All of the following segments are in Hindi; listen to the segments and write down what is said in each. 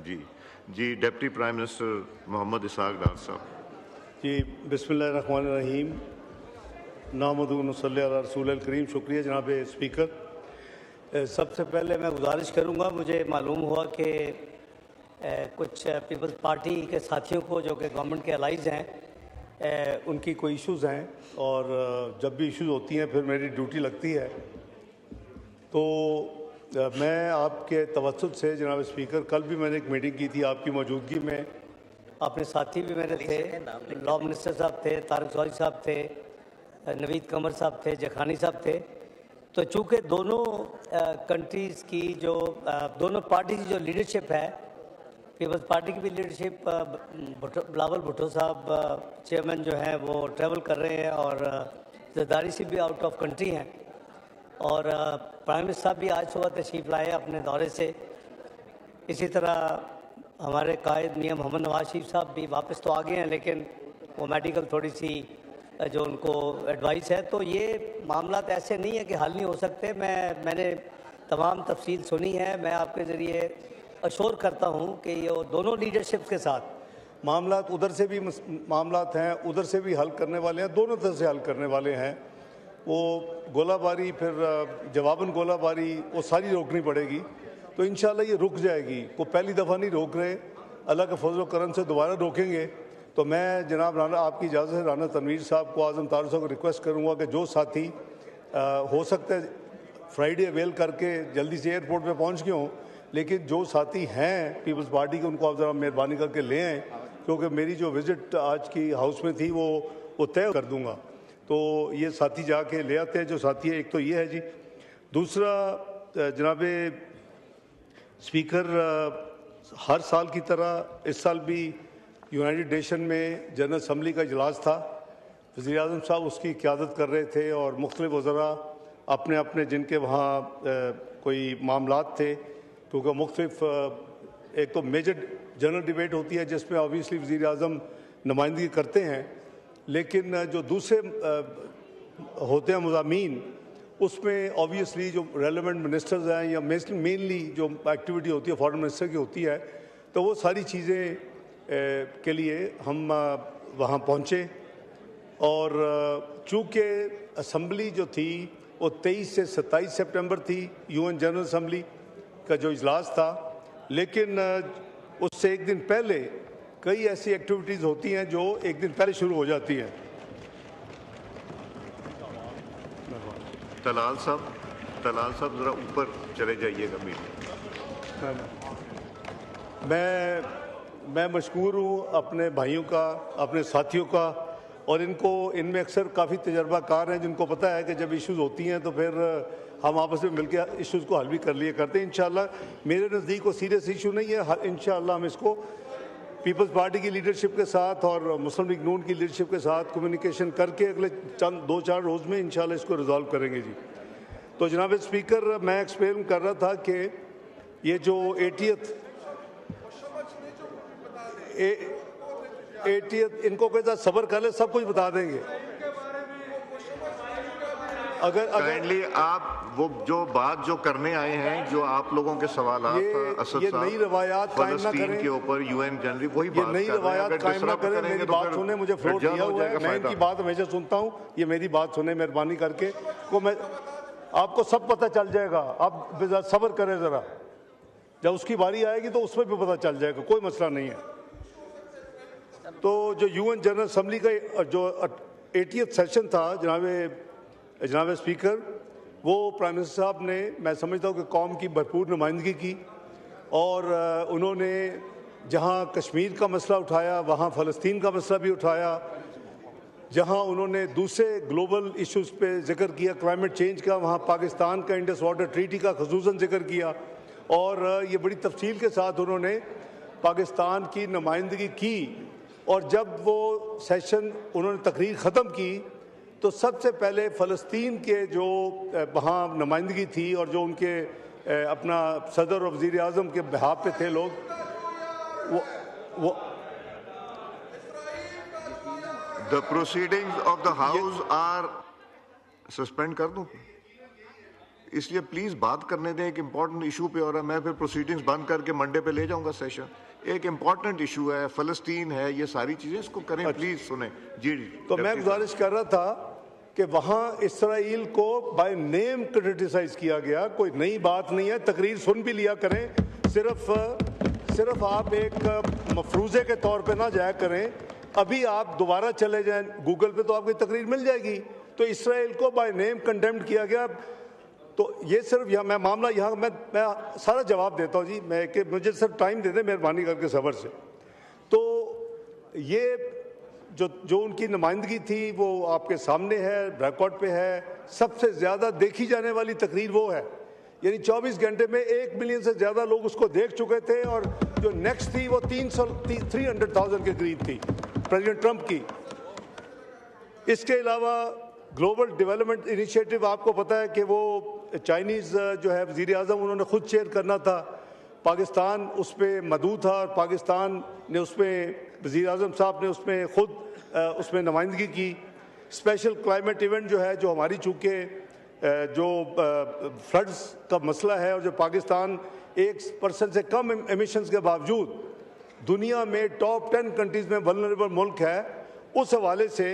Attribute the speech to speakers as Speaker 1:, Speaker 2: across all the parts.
Speaker 1: जी deputy prime minister Mohammad Ishaq Dar साहब।
Speaker 2: जी बिस्मिल्लाहिर्रहमानिर्रहीम नामदू नसल्ली अला रसूलिल करीम। शुक्रिया जनाब स्पीकर। सबसे पहले मैं गुजारिश करूंगा, मुझे मालूम हुआ कि कुछ पीपल्स पार्टी के साथियों को जो कि गवर्नमेंट के अलाइज हैं उनकी कोई इश्यूज़ हैं और जब भी इश्यूज़ होती हैं फिर मेरी ड्यूटी लगती है। तो मैं आपके तवज्जुह से जनाब स्पीकर, कल भी मैंने एक मीटिंग की थी आपकी मौजूदगी में, अपने साथी भी मेरे थे, लॉ मिनिस्टर साहब थे, तारिक सवारी साहब थे, नवीद कमर साहब थे, जखानी साहब थे। तो चूँकि दोनों कंट्रीज़ की जो दोनों पार्टी की जो लीडरशिप है, पीपल्स पार्टी की भी लीडरशिप बिलावल भुट्टो साहब चेयरमैन जो हैं वो ट्रैवल कर रहे हैं और जरदारी से भी आउट ऑफ कंट्री हैं और प्राइम मिनिस्टर साहब भी आज सुबह तशरीफ़ लाए अपने दौरे से। इसी तरह हमारे कायद मियां मोहम्मद नवाज शरीफ साहब भी वापस तो आ गए हैं, लेकिन वो मेडिकल थोड़ी सी जो उनको एडवाइस है। तो ये मामला ऐसे नहीं है कि हल नहीं हो सकते। मैंने तमाम तफसील सुनी है। मैं आपके ज़रिए अश्योर करता हूँ कि ये दोनों लीडरशिप के साथ मामला उधर से भी मामलात हैं, उधर से भी हल करने वाले हैं, दोनों तरफ से हल करने वाले हैं। वो गोलाबारी फिर जवाबन गोलाबारी वो सारी रोकनी पड़ेगी। तो इंशाल्लाह ये रुक जाएगी। को पहली दफ़ा नहीं रोक रहे, अल्लाह के फजल करम से दोबारा रोकेंगे। तो मैं जनाब राना, आपकी इजाज़त से राना तनवीर साहब को, आज़म तारिक साहब को रिक्वेस्ट करूँगा कि जो साथी हो सकता है फ्राइडे अवेल करके जल्दी से एयरपोर्ट पे पहुँच गए हों, लेकिन जो साथी हैं पीपल्स पार्टी के उनको आप ज़रा मेहरबानी करके ले आएँ, क्योंकि मेरी जो विज़िट आज की हाउस में थी वो तय कर दूँगा। तो ये साथी जाके ले आते हैं जो साथी है। एक तो ये है जी। दूसरा जनाब स्पीकर, हर साल की तरह इस साल भी यूनाइटेड नेशन में जनरल असम्बली का इजलास था। वज़ीर आज़म साहब उसकी क़यादत कर रहे थे और मुख्तलिफ वज़रा अपने अपने जिनके वहाँ कोई मामलात थे, क्योंकि मुख्तलिफ एक तो मेजर जनरल डिबेट होती है जिसमें ऑब्वियसली वज़ीर आज़म नुमाइंदगी करते हैं, लेकिन जो दूसरे होते हैं मज़ामीन उसमें ऑब्वियसली जो रेलेवेंट मिनिस्टर्स हैं या मेनली जो एक्टिविटी होती है फॉरेन मिनिस्टर की होती है, तो वो सारी चीज़ें के लिए हम वहाँ पहुँचे। और चूँकि असम्बली जो थी वो 23 से 27 सितंबर थी, यूएन जनरल असम्बली का जो इजलास था, लेकिन उससे एक दिन पहले कई ऐसी एक्टिविटीज़ होती हैं जो एक दिन पहले शुरू हो जाती हैं।
Speaker 1: तलाल साहब ज़रा ऊपर चले जाइएगा मीटिंग।
Speaker 2: मैं मशकूर हूँ अपने भाइयों का, अपने साथियों का, और इनमें अक्सर काफ़ी तजर्बाकार हैं जिनको पता है कि जब इश्यूज़ होती हैं तो फिर हम आपस में मिलकर इश्यूज़ को हल भी कर लिए करते हैं। इंशाल्लाह मेरे नज़दीक वो सीरियस इशू नहीं है। इंशाल्लाह हम इसको पीपल्स पार्टी की लीडरशिप के साथ और मुस्लिम लीग नून की लीडरशिप के साथ कम्युनिकेशन करके अगले चंद 2-4 रोज़ में इंशाल्लाह इसको रिजॉल्व करेंगे जी। तो जनाब स्पीकर, मैं एक्सप्लेन कर रहा था कि ये जो 80th इनको कहता सब्र कर ले, सब कुछ बता देंगे। अगर
Speaker 1: काइंडली आप वो जो बात जो करने आए हैं, जो आप लोगों के सवाल
Speaker 2: ये नई रवायात कायम ना करें
Speaker 1: के ऊपर यूएन जनरल वही
Speaker 2: ये नई रवायात कायम ना करें। मेरी बात सुने, मुझे फ्लोर दिया हुआ है, मैं इनकी बात हमेशा सुनता हूँ। ये मेरी बात सुने मेहरबानी करके, को मैं आपको सब पता चल जाएगा। आप सब्र करें ज़रा, जब उसकी बारी आएगी तो उसमें भी पता चल जाएगा, कोई मसला नहीं है। तो जो यूएन जनरल असम्बली का जो 80th सेशन था जनाब स्पीकर, वो प्राइम मिनिस्टर साहब ने, मैं समझता हूँ कि कौम की भरपूर नुमाइंदगी की और उन्होंने जहाँ कश्मीर का मसला उठाया वहाँ फ़लस्तीन का मसला भी उठाया, जहाँ उन्होंने दूसरे ग्लोबल इश्यूज़ पे जिक्र किया, क्लाइमेट चेंज का, वहाँ पाकिस्तान का इंडस वाटर ट्रीटी का ख़ुसूसन जिक्र किया और ये बड़ी तफसील के साथ उन्होंने पाकिस्तान की नुमाइंदगी की। और जब वो सेशन उन्होंने तकरीर ख़त्म की तो सबसे पहले फ़लस्तीन के जो वहाँ नुमाइंदगी थी और जो उनके अपना सदर और वज़ीर आज़म के बिहाफ पे थे लोग, वो
Speaker 1: The proceedings of the House are suspend कर दूं? इसलिए प्लीज बात करने दें, एक इम्पॉर्टेंट इशू पे। और मैं फिर प्रोसीडिंग्स बंद करके मंडे पे ले जाऊंगा सेशन। एक इम्पॉर्टेंट इशू है, फलस्तीन है, ये सारी चीजें, इसको करें। प्लीज सुने जी।
Speaker 2: तो मैं गुजारिश कर रहा था कि वहाँ इसराइल को बाय नेम क्रिटिसाइज किया गया, कोई नई बात नहीं है, तकरीर सुन भी लिया करें, सिर्फ आप एक मफरूजे के तौर पे ना जाया करें। अभी आप दोबारा चले जाएं गूगल पे तो आपकी तकरीर मिल जाएगी। तो इसराइल को बाय नेम कंडेम्ड किया गया। तो ये सिर्फ यहाँ मैं मामला यहाँ मैं सारा जवाब देता हूँ जी, मैं कि मुझे सिर्फ टाइम दे दें मेहरबानी करके सब्र से। तो ये जो उनकी नुमाइंदगी थी वो आपके सामने है, रिकॉर्ड पे है। सबसे ज़्यादा देखी जाने वाली तकरीर वो है, यानी 24 घंटे में 1 मिलियन से ज़्यादा लोग उसको देख चुके थे। और जो नेक्स्ट थी वो 300,000 के करीब थी प्रेसिडेंट ट्रंप की। इसके अलावा ग्लोबल डेवलपमेंट इनिशिएटिव, आपको पता है कि वो चाइनीज़ जो है वज़ीर आज़म उन्होंने ख़ुद चेयर करना था, पाकिस्तान उस पर मदऊ था और पाकिस्तान ने उसमें वज़ीर आज़म साहब ने उसमें ख़ुद उसमें नुमाइंदगी की। स्पेशल क्लाइमेट इवेंट जो है, जो हमारी चूँकि जो फ्लड्स का मसला है और जो पाकिस्तान 1% से कम एमिशंस के बावजूद दुनिया में टॉप 10 कंट्रीज़ में वल्नरेबल मुल्क है, उस हवाले से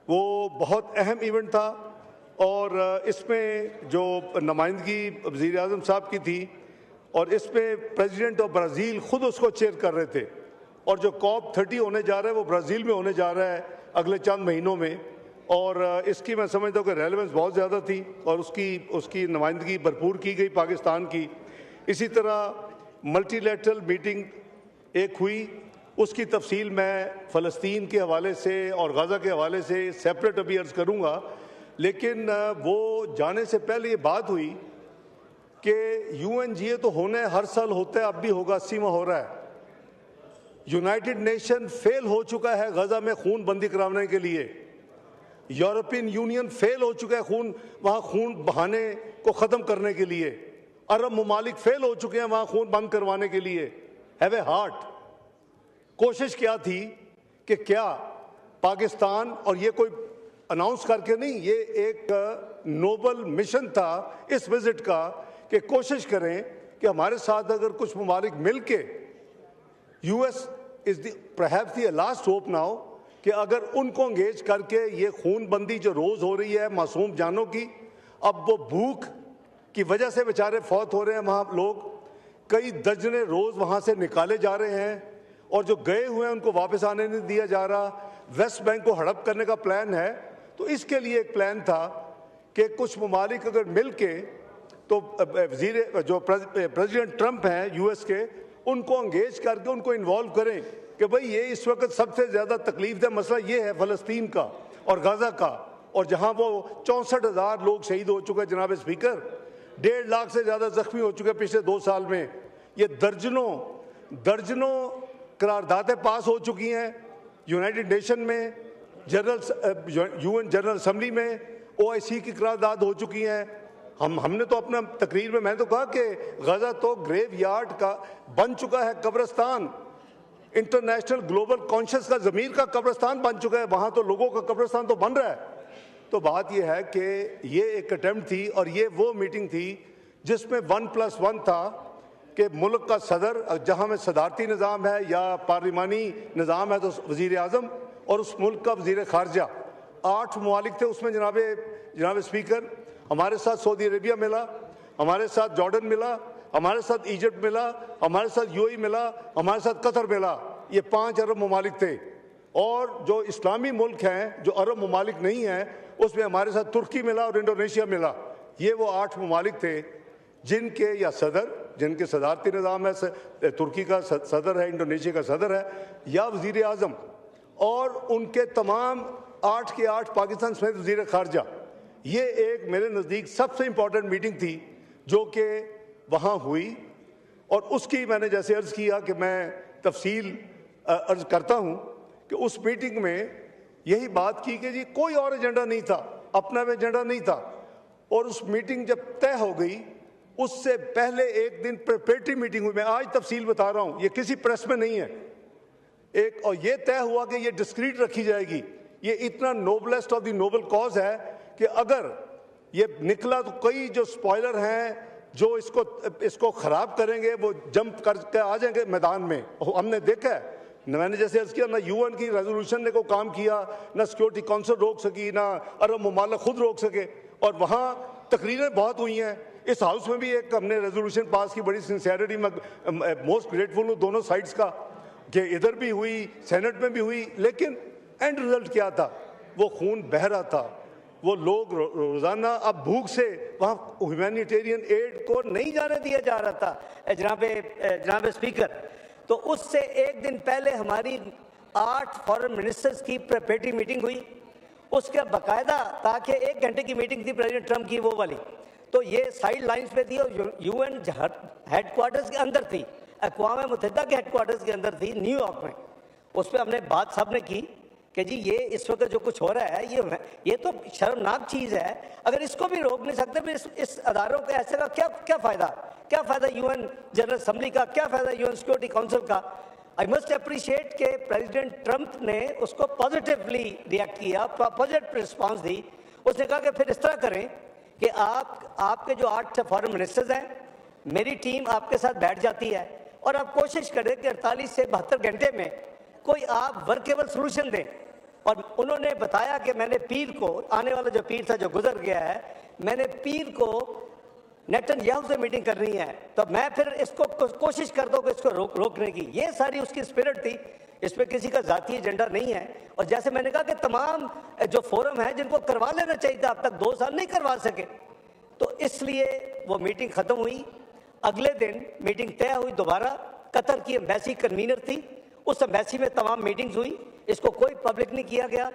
Speaker 2: वो बहुत अहम इवेंट था। और इसमें जो नुमाइंदगी वज़ीर आज़म साहब की थी और इसमें प्रेसिडेंट ऑफ ब्राज़ील ख़ुद उसको चेयर कर रहे थे। और जो COP30 होने जा रहा है वो ब्राज़ील में होने जा रहा है अगले चंद महीनों में। और इसकी मैं समझता हूँ कि रेलेवेंस बहुत ज़्यादा थी और उसकी नुमाइंदगी भरपूर की गई पाकिस्तान की। इसी तरह मल्टीलैटरल मीटिंग एक हुई, उसकी तफसील मैं फ़लस्तीन के हवाले से और गाज़ा के हवाले से सेपरेट अभी अर्ज़ करूँगा। लेकिन वो जाने से पहले ये बात हुई कि UNGA तो होना है, हर साल होता है, अब भी होगा, 80वां हो रहा है। यूनाइटेड नेशन फेल हो चुका है गाज़ा में खून बंदी कराने के लिए। यूरोपियन यूनियन फेल हो चुका है वहाँ खून बहाने को ख़त्म करने के लिए। अरब ममालिक फेल हो चुके हैं वहाँ खून बंद करवाने के लिए। Have a heart. कोशिश क्या थी कि क्या पाकिस्तान, और ये कोई अनाउंस करके नहीं, ये एक नोबल मिशन था इस विजिट का कि कोशिश करें कि हमारे साथ अगर कुछ ममालिक मिल के, US is the perhaps the last hope now, कि अगर उनको इंगेज करके ये खून बंदी जो रोज़ हो रही है मासूम जानों की, अब वो भूख की वजह से बेचारे फौत हो रहे हैं वहाँ लोग, कई दर्जने रोज़ वहाँ से निकाले जा रहे हैं और जो गए हुए हैं उनको वापस आने नहीं दिया जा रहा। वेस्ट बैंक को हड़प करने का प्लान है। तो इसके लिए एक प्लान था कि कुछ ममालिक अगर मिल के, तो प्रेसिडेंट ट्रंप हैं US के, उनको इंगेज करके उनको इन्वॉल्व करें कि भाई ये इस वक्त सबसे ज़्यादा तकलीफदेह मसला ये है फ़लस्तीन का और गाज़ा का, और जहाँ वो 64,000 लोग शहीद हो चुके हैं जनाब स्पीकर, 1.5 लाख से ज़्यादा जख्मी हो चुके हैं पिछले 2 साल में। ये दर्जनों करारदादें पास हो चुकी हैं यूनाइटेड नेशन में, UN जनरल असम्बली में OIC की करारदाद हो चुकी हैं। हमने तो अपना तकरीर में मैंने तो कहा कि गाज़ा तो ग्रेव यार्ड का बन चुका है, कब्रिस्तान, इंटरनेशनल ग्लोबल कॉन्शियस का ज़मीर का कब्रिस्तान बन चुका है, वहाँ तो लोगों का कब्रिस्तान तो बन रहा है। तो बात यह है कि ये एक अटेम्प्ट थी और ये वो मीटिंग थी जिसमें 1+1 था कि मुल्क का सदर, जहाँ में सदारती निज़ाम है या पार्लिमानी निज़ाम है तो वज़ीर आज़म, और उस मुल्क का वज़ीर ख़ारजा। 8 ममालिक थे उसमें जनाब स्पीकर। हमारे साथ सऊदी अरेबिया मिला, हमारे साथ जॉर्डन मिला, हमारे साथ इजिप्ट मिला, हमारे साथ UAE मिला, हमारे साथ कतर मिला। ये 5 अरब ममालिक थे। और जो इस्लामी मुल्क हैं, जो अरब ममालिक नहीं हैं, उसमें हमारे साथ तुर्की मिला और इंडोनेशिया मिला। ये वो 8 ममालिक थे जिनके या सदर, जिनके सदारती निज़ाम है, तुर्की का सदर है, इंडोनेशिया का सदर है या वज़ीर आज़म, और उनके तमाम 8 के 8 पाकिस्तान समेत वज़ीर ख़ारजा। ये एक मेरे नज़दीक सबसे इम्पॉर्टेंट मीटिंग थी जो कि वहाँ हुई। और उसकी मैंने जैसे अर्ज़ किया कि मैं तफसील अर्ज़ करता हूँ कि उस मीटिंग में यही बात की कि जी कोई और एजेंडा नहीं था, अपना भी एजेंडा नहीं था। और उस मीटिंग जब तय हो गई, उससे पहले एक दिन प्रिपरेटरी मीटिंग हुई। मैं आज तफसील बता रहा हूँ, ये किसी प्रेस में नहीं है। और ये तय हुआ कि ये डिस्क्रीट रखी जाएगी। ये इतना noblest of the noble cause है कि अगर ये निकला तो कई जो स्पॉइलर हैं जो इसको खराब करेंगे वो जंप करके आ जाएंगे मैदान में। हमने देखा है, मैंने जैसे अर्ज किया, ना यूएन की रेजोल्यूशन ने को काम किया, ना सिक्योरिटी काउंसिल रोक सकी, ना अरब ममालिक खुद रोक सके, और वहाँ तकरीरें बहुत हुई हैं। इस हाउस में भी एक हमने रेजोल्यूशन पास की, बड़ी सिंसियरिटी में मोस्ट ग्रेटफुल हूँ दोनों साइड्स का, कि इधर भी हुई, सेनेट में भी हुई, लेकिन एंड रिजल्ट क्या था? वो खून बह रहा था, वो लोग रोजाना अब भूख से वहाँ ह्यूमैनिटेरियन एड को नहीं जाने दिया जा रहा था। जनाब स्पीकर, तो उससे एक दिन पहले हमारी 8 फॉरेन मिनिस्टर्स की प्रेपरेटरी मीटिंग हुई, उसके बाकायदा, ताकि 1 घंटे की मीटिंग थी प्रेसिडेंट ट्रंप की वो वाली, तो ये साइड लाइन्स पे थी और यूएन हेडक्वार्टर्स के अंदर थी, अक़वाम मुत्तहिदा के हेडक्वार्टर्स के अंदर थी न्यूयॉर्क में। उस पर हमने बात सबने की कि जी ये इस वक्त जो कुछ हो रहा है ये तो शर्मनाक चीज़ है। अगर इसको भी रोक नहीं सकते फिर इस अदारों के ऐसे का क्या फ़ायदा यूएन जनरल असम्बली का, क्या फ़ायदा यूएन सिक्योरिटी काउंसिल का। आई मस्ट अप्रिशिएट के प्रेसिडेंट ट्रंप ने उसको पॉजिटिवली रिएक्ट किया, पॉजिटिव रिस्पॉन्स दी। उसने कहा कि फिर इस तरह करें कि आपके जो 8 फॉरेन मिनिस्टर्स हैं, मेरी टीम आपके साथ बैठ जाती है और आप कोशिश करें कि 48 से 72 घंटे में कोई आप वर्केबल सोल्यूशन दें। और उन्होंने बताया कि मैंने पीर को, आने वाला जो पीर था जो गुजर गया है, मैंने पीर को नेतन्याहू से मीटिंग करनी है, तो मैं फिर इसको कोशिश करता हूँ कि इसको रोकने की। ये सारी उसकी स्पिरिट थी, इस पर किसी का जाती एजेंडा नहीं है। और जैसे मैंने कहा कि तमाम जो फोरम है जिनको करवा लेना चाहिए था, अब तक 2 साल नहीं करवा सके, तो इसलिए वो मीटिंग ख़त्म हुई। अगले दिन मीटिंग तय हुई दोबारा, कतर की एम्बेसी कन्वीनर थी, उस एम्बेसी में तमाम मीटिंग्स हुई, इसको कोई पब्लिक नहीं किया गया,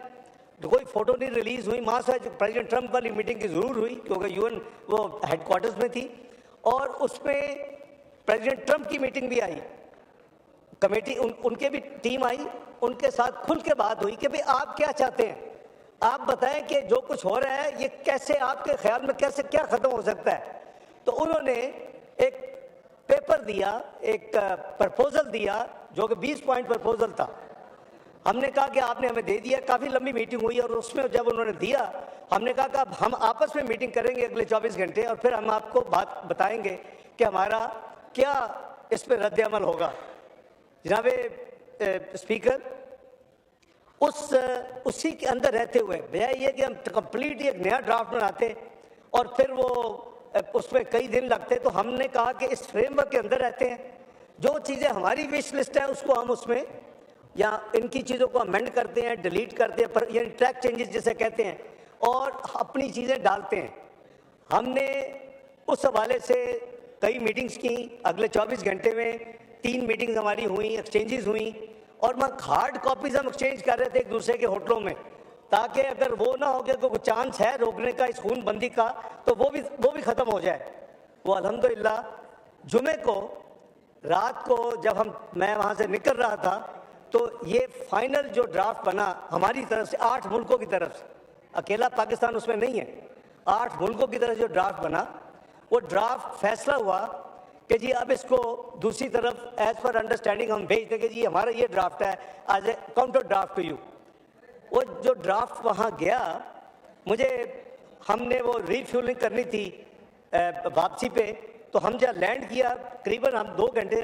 Speaker 2: कोई फोटो नहीं रिलीज हुई। वहाँ से प्रेसिडेंट ट्रंप वाली मीटिंग की ज़रूर हुई क्योंकि यूएन वो हेडक्वार्टर्स में थी, और उसमें प्रेसिडेंट ट्रंप की मीटिंग भी आई, कमेटी उनके भी टीम आई, उनके साथ खुल के बात हुई कि भाई आप क्या चाहते हैं, आप बताएं कि जो कुछ हो रहा है ये कैसे आपके ख्याल में कैसे क्या ख़त्म हो सकता है। तो उन्होंने एक पेपर दिया, एक प्रपोजल दिया जो कि 20 पॉइंट प्रपोजल था। हमने कहा कि आपने हमें दे दिया, काफ़ी लंबी मीटिंग हुई, और उसमें जब उन्होंने दिया हमने कहा कि अब हम आपस में मीटिंग करेंगे अगले 24 घंटे और फिर हम आपको बात बताएंगे कि हमारा क्या इस पर रद्द अमल होगा। जनाब स्पीकर, उसी के अंदर रहते हुए बजाय ये कि हम कंप्लीट एक नया ड्राफ्ट बनाते और फिर वो उसमें कई दिन लगते, तो हमने कहा कि इस फ्रेमवर्क के अंदर रहते हैं, जो चीज़ें हमारी विश लिस्ट है उसको हम उसमें या इनकी चीज़ों को अमेंड करते हैं, डिलीट करते हैं, पर यानी ट्रैक चेंजेस जिसे कहते हैं, और अपनी चीज़ें डालते हैं। हमने उस हवाले से कई मीटिंग्स की, अगले 24 घंटे में 3 मीटिंग्स हमारी हुई, एक्सचेंजेस हुई, और वहाँ हार्ड कॉपीज़ हम एक्सचेंज कर रहे थे एक दूसरे के होटलों में, ताकि अगर वो ना हो गया कोई चांस है रोकने का इस खूनबंदी का, तो वो भी ख़त्म हो जाए। वो अल्हम्दुलिल्लाह जुमे को रात को जब मैं वहाँ से निकल रहा था, तो ये फाइनल जो ड्राफ्ट बना हमारी तरफ से, 8 मुल्कों की तरफ से, अकेला पाकिस्तान उसमें नहीं है, 8 मुल्कों की तरफ जो ड्राफ्ट बना, वो ड्राफ्ट फैसला हुआ कि जी अब इसको दूसरी तरफ एज पर अंडरस्टैंडिंग हम भेज देंगे, जी हमारा ये ड्राफ्ट है as a counter draft to you. वो जो ड्राफ्ट वहाँ गया, हमने वो रीफ्यूलिंग करनी थी वापसी पे, तो हम जब लैंड किया, करीबन हम 2 घंटे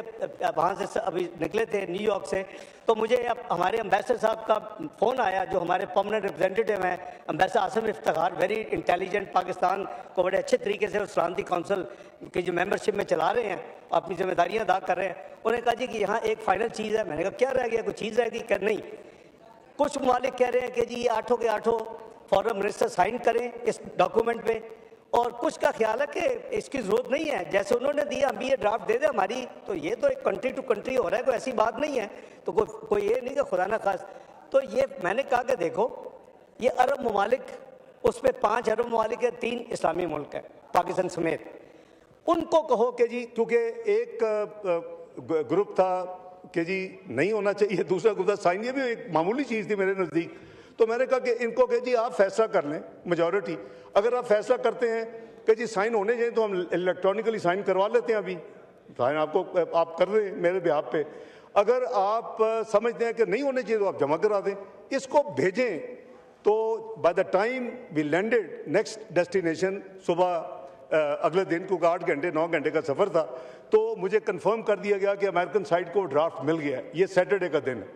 Speaker 2: वहाँ से अभी निकले थे न्यूयॉर्क से, तो मुझे अब हमारे एम्बेसडर साहब का फ़ोन आया, जो हमारे परमानेंट रिप्रेजेंटेटिव हैं, ambassador Asim Iftikhar, very intelligent, Pakistan को बड़े अच्छे तरीके से सलामती काउंसिल की जो मेंबरशिप में चला रहे हैं, अपनी जिम्मेदारियाँ अदा कर रहे हैं। उन्होंने कहा जी कि यहाँ एक फ़ाइनल चीज़ है। मैंने कहा क्या रह गया, कोई चीज़ रह गई? कर नहीं, कुछ ममालिक कह रहे हैं कि जी 8 के 8 फॉरेन मिनिस्टर साइन करें इस डॉक्यूमेंट पे, और कुछ का ख्याल है कि इसकी ज़रूरत नहीं है, जैसे उन्होंने दिया हम भी ये ड्राफ्ट दे दें हमारी, तो ये तो एक कंट्री टू कंट्री हो रहा है, कोई ऐसी बात नहीं है, तो कोई ये नहीं कि खुदा ना खास। तो ये मैंने कहा कि देखो, ये अरब ममालिक, उसमें 5 अरब ममालिक है, 3 इस्लामी मुल्क है पाकिस्तान समेत, उनको कहो कि जी, क्योंकि एक ग्रुप था कि जी नहीं होना चाहिए, दूसरा ग्रुप था साइन, ये भी एक मामूली चीज़ थी मेरे नज़दीक। तो मैंने कहा कि इनको कह जी आप फैसला कर लें, मेजॉरिटी अगर आप फैसला करते हैं कि जी साइन होने चाहिए, तो हम इलेक्ट्रॉनिकली साइन करवा लेते हैं, अभी साइन आप कर रहे हैं मेरे बिहाफ पे। अगर आप समझते हैं कि नहीं होने चाहिए तो आप जमा करा दें, इसको भेजें तो by the time we landed next destination सुबह अगले दिन, क्योंकि 8 घंटे 9 घंटे का सफ़र था, तो मुझे कंफर्म कर दिया गया कि अमेरिकन साइड को ड्राफ्ट मिल गया है। ये सैटरडे का दिन है।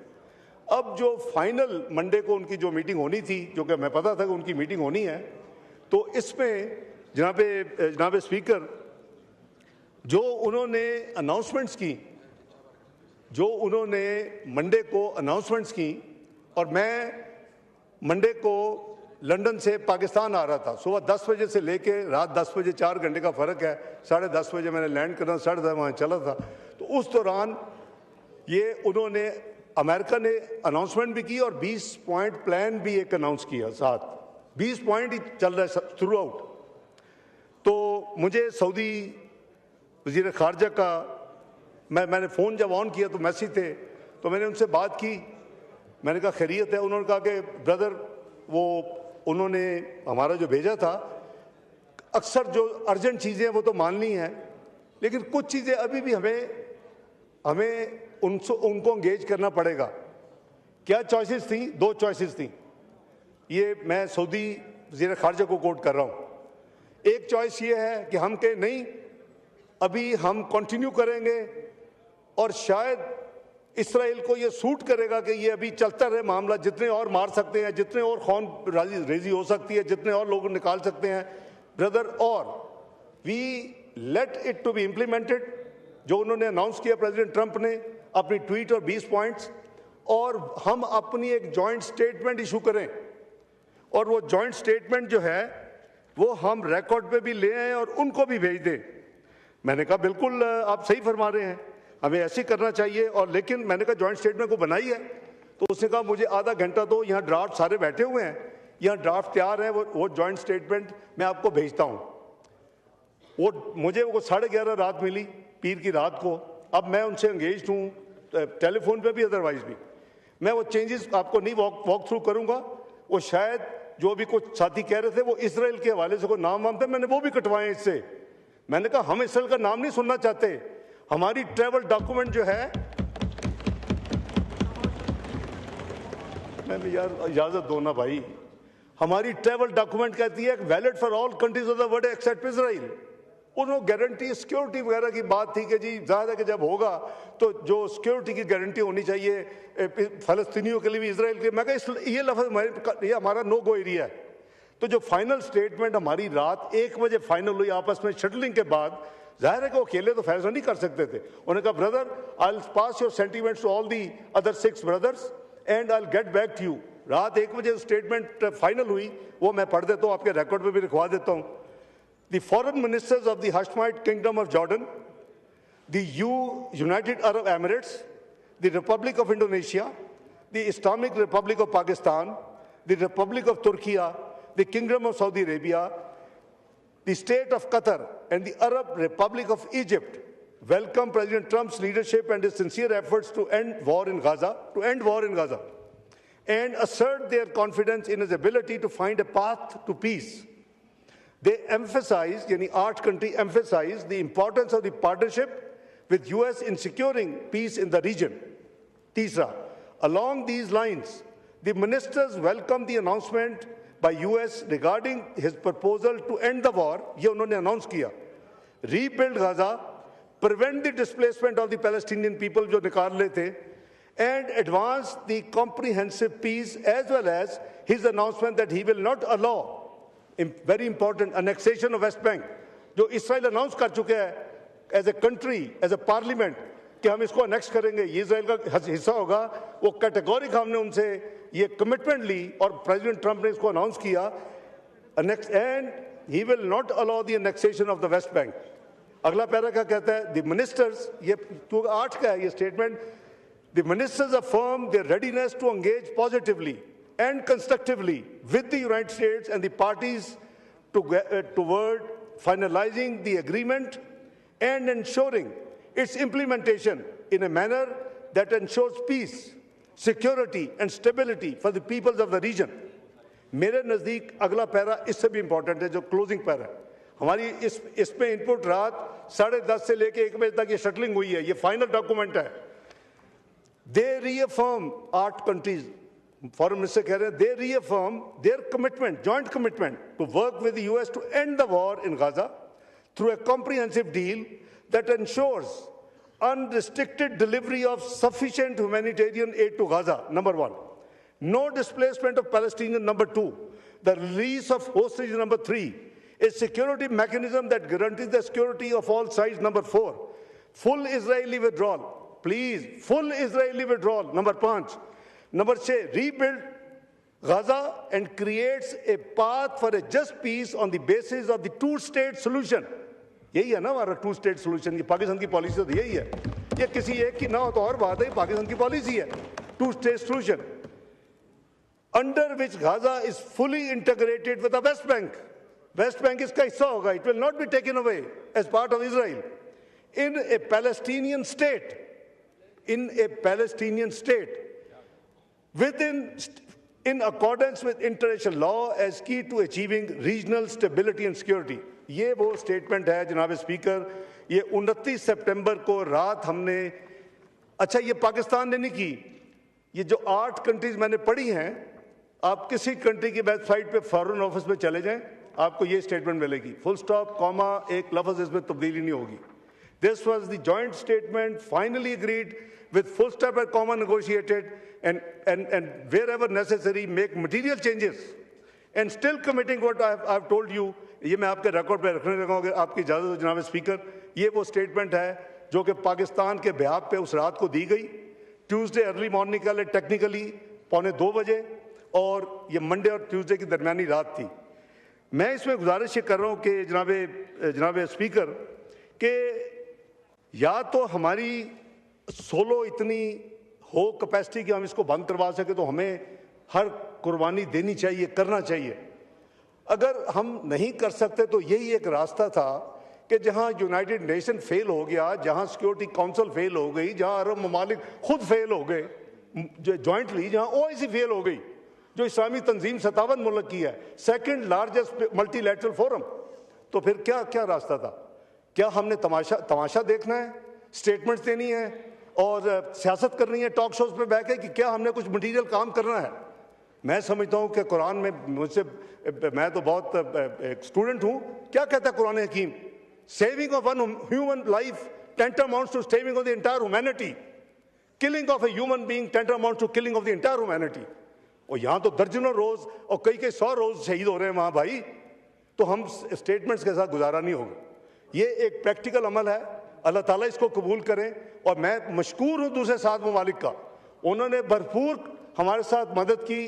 Speaker 2: अब जो फाइनल मंडे को उनकी जो मीटिंग होनी थी, जो कि मैं पता था कि उनकी मीटिंग होनी है, तो इसमें जनाब स्पीकर जो उन्होंने अनाउंसमेंट्स की, जो उन्होंने मंडे को अनाउंसमेंट्स की, और मैं मंडे को लंदन से पाकिस्तान आ रहा था सुबह 10 बजे से लेके रात 10 बजे, 4 घंटे का फ़र्क है। 10:30 बजे मैंने लैंड करना, 10:30 वहाँ चला था। तो उस दौरान ये उन्होंने, अमेरिका ने अनाउंसमेंट भी की और 20 पॉइंट प्लान भी एक अनाउंस किया साथ। 20 पॉइंट ही चल रहा है थ्रू आउट। तो मुझे सऊदी वज़ीर ख़ारजा का मैंने फ़ोन जब ऑन किया तो मैसेज थे, तो मैंने उनसे बात की। मैंने कहा खैरियत है? उन्होंने कहा कि ब्रदर, वो उन्होंने हमारा जो भेजा था, अक्सर जो अर्जेंट चीज़ें हैं वो तो माननी है, लेकिन कुछ चीज़ें अभी भी हमें उनको एंगेज करना पड़ेगा। क्या चॉइसेस थी? 2 चॉइसेस थी। ये मैं सऊदी वज़ीर ख़ारजा को कोट कर रहा हूँ। एक चॉइस ये है कि हम कहें नहीं, अभी हम कंटिन्यू करेंगे, और शायद इसराइल को ये सूट करेगा कि ये अभी चलता रहे मामला, जितने और मार सकते हैं, जितने और खून रेजी हो सकती है, जितने और लोग निकाल सकते हैं ब्रदर, और we let it to be implemented. जो उन्होंने अनाउंस किया प्रेसिडेंट ट्रंप ने अपनी ट्वीट और 20 पॉइंट्स, और हम अपनी एक जॉइंट स्टेटमेंट इशू करें, और वो जॉइंट स्टेटमेंट जो है वो हम रिकॉर्ड पे भी ले आए और उनको भी भेज दें। मैंने कहा बिल्कुल आप सही फरमा रहे हैं, हमें ऐसे करना चाहिए। और लेकिन मैंने कहा जॉइंट स्टेटमेंट को बनाई है, तो उसने कहा मुझे आधा घंटा दो, यहाँ ड्राफ्ट सारे बैठे हुए हैं, यहाँ ड्राफ्ट तैयार है, वो जॉइंट स्टेटमेंट मैं आपको भेजता हूँ। मुझे 11:30 रात मिली, पीर की रात को। अब मैं उनसे एंगेज हूँ टेलीफोन पे भी, अदरवाइज भी। मैं वो चेंजेस आपको नहीं वॉक थ्रू करूँगा। वो शायद जो भी कुछ साथी कह रहे थे वो इसराइल के हवाले से कोई नाम वाम थे, मैंने वो भी कटवाए इससे। मैंने कहा हम इसराइल का नाम नहीं सुनना चाहते। हमारी ट्रैवल डॉक्यूमेंट जो है, मैं भी यार इजाजत दो ना भाई, हमारी ट्रैवल डॉक्यूमेंट कहती है valid for all countries of the world accept Israel. उन्होंने गारंटी सिक्योरिटी वगैरह की बात थी कि जी ज़्यादा कि जब होगा तो जो सिक्योरिटी की गारंटी होनी चाहिए फ़लस्तीनियों के लिए भी, इसराइल के लिए। मैं कहा ये लफ्ज़ ये हमारा नो गो एरिया है। तो जो फाइनल स्टेटमेंट हमारी रात 1 बजे फाइनल हुई आपस में शटलिंग के बाद, जाहिर है कि वो अकेले तो फैसला नहीं कर सकते थे। उन्होंने कहा brother I will pass your sentiments to all the other 6 brothers and I will get back to you. रात 1 बजे स्टेटमेंट फाइनल हुई, वो मैं पढ़ देता हूँ, आपके रिकॉर्ड में भी लिखवा देता हूँ। The foreign ministers of the Hashemite Kingdom of Jordan, the United Arab Emirates, the Republic of Indonesia, the Islamic Republic of Pakistan, the Republic of Turkey, the Kingdom of Saudi Arabia, the State of Qatar, and the Arab Republic of Egypt welcome President Trump's leadership and his sincere efforts to end war in Gaza, and assert their confidence in his ability to find a path to peace. They emphasized, yani 8 countries emphasized the importance of the partnership with US in securing peace in the region. Tisra, along these lines, the ministers welcomed the announcement by US regarding his proposal to end the war, ye unhone announce kiya, rebuild Gaza, prevent the displacement of the Palestinian people jo nikal rahe the, and advance the comprehensive peace, as well as his announcement that he will not allow very important annexation of West Bank, जो इसराइल अनाउंस कर चुके हैं as a country, as a parliament, कि हम इसको अनेक्स करेंगे, ये इसराइल का हिस्सा होगा। वो कैटेगोरिक हमने उनसे ये कमिटमेंट ली और प्रेसिडेंट ट्रंप ने इसको अनाउंस किया, annex, and he will not allow the annexation of the West bank. अगला पैरा क्या कहता है? द मिनिस्टर्स, ये 8 का है ये statement, the ministers affirm their readiness to engage positively and constructively with the United States and the parties toward finalizing the agreement and ensuring its implementation in a manner that ensures peace, security and stability for the peoples of the region. मेरे नज़दीक अगला पैरा इससे भी इम्पोर्टेंट है, जो क्लोजिंग पैरा है हमारी। इसमें इनपुट रात 10:30 से लेके 1 बजे तक ये शटलिंग हुई है, ये फाइनल डॉक्यूमेंट है। They reaffirm 8 countries, foreign minister कह रहे हैं, they reaffirm their commitment, joint commitment to work with the US to end the war in Gaza through a comprehensive deal that ensures unrestricted delivery of sufficient humanitarian aid to Gaza, number one. No displacement of Palestinians, number two. The release of hostages, number three. A security mechanism that guarantees the security of all sides, number four. Full Israeli withdrawal, please, full Israeli withdrawal, number five. Number six, rebuild Gaza and creates a path for a just peace on the basis of the two-state solution. यही है ना हमारा टू स्टेट सोल्यूशन, ये पाकिस्तान की पॉलिसी तो यही है। ये किसी एक की ना हो तो और बात है, पाकिस्तान की पॉलिसी है two state solution, under which Gaza is fully integrated with the West Bank. West Bank इसका हिस्सा होगा, it will not be taken away as part of Israel. In a Palestinian state, in a Palestinian state in accordance with international law as key to achieving regional stability and security। ये वो स्टेटमेंट है जनाब स्पीकर, ये 29 सितंबर को रात हमने, अच्छा ये पाकिस्तान ने नहीं की, ये जो 8 कंट्रीज मैंने पढ़ी हैं, आप किसी कंट्री की वेबसाइट पे फॉरेन ऑफिस में चले जाएं, आपको ये स्टेटमेंट मिलेगी, फुल स्टॉप कॉमा एक लफ्ज इसमें तब्दीली नहीं होगी। This was the joint statement finally agreed with full stop and comma negotiated and wherever necessary make material changes and still committing what I've told you। ये मैं आपके रिकॉर्ड पे रखने लगा हूँ, आपकी इजाज़त हो जनाब स्पीकर। ये वो स्टेटमेंट है जो कि पाकिस्तान के बिहाफ पे उस रात को दी गई, ट्यूसडे अर्ली मॉर्निंग का टेक्निकली 1:45 बजे, और ये मंडे और ट्यूसडे की दरमियानी रात थी। मैं इसमें गुजारिश ये कर रहा हूँ कि जनाब स्पीकर के या तो हमारी सोलो इतनी हो कैपेसिटी कि हम इसको बंद करवा सके, तो हमें हर कुर्बानी देनी चाहिए, करना चाहिए। अगर हम नहीं कर सकते तो यही एक रास्ता था कि जहां यूनाइटेड नेशन फेल हो गया, जहां सिक्योरिटी काउंसिल फेल हो गई, जहां अरब ममालिक खुद फेल हो गए जॉइंटली, जहां ओआईसी फेल हो गई जो इस्लामी तंजीम 57 मुल्क की है, सेकंड लार्जेस्ट मल्टीलैटरल फोरम, तो फिर क्या क्या रास्ता था? क्या हमने तमाशा देखना है, स्टेटमेंट्स देनी है और सियासत करनी है टॉक शोज पे बैठ के, कि क्या हमने कुछ मटीरियल काम करना है? मैं समझता हूँ कि कुरान में मुझसे, मैं तो बहुत एक स्टूडेंट हूँ, क्या कहता है कुरान हकीम? Saving of one human life tantamounts to saving of the entire humanity, killing of a human being tantamounts to killing of the entire humanity। और यहाँ तो दर्जनों रोज और कई 100 रोज शहीद हो रहे हैं वहाँ भाई, तो हम स्टेटमेंट्स के साथ गुजारा नहीं होगा। ये एक प्रैक्टिकल अमल है, अल्लाह ताला इसको कबूल करें। और मैं मशकूर हूँ दूसरे 7 ममालिक का, उन्होंने भरपूर हमारे साथ मदद की,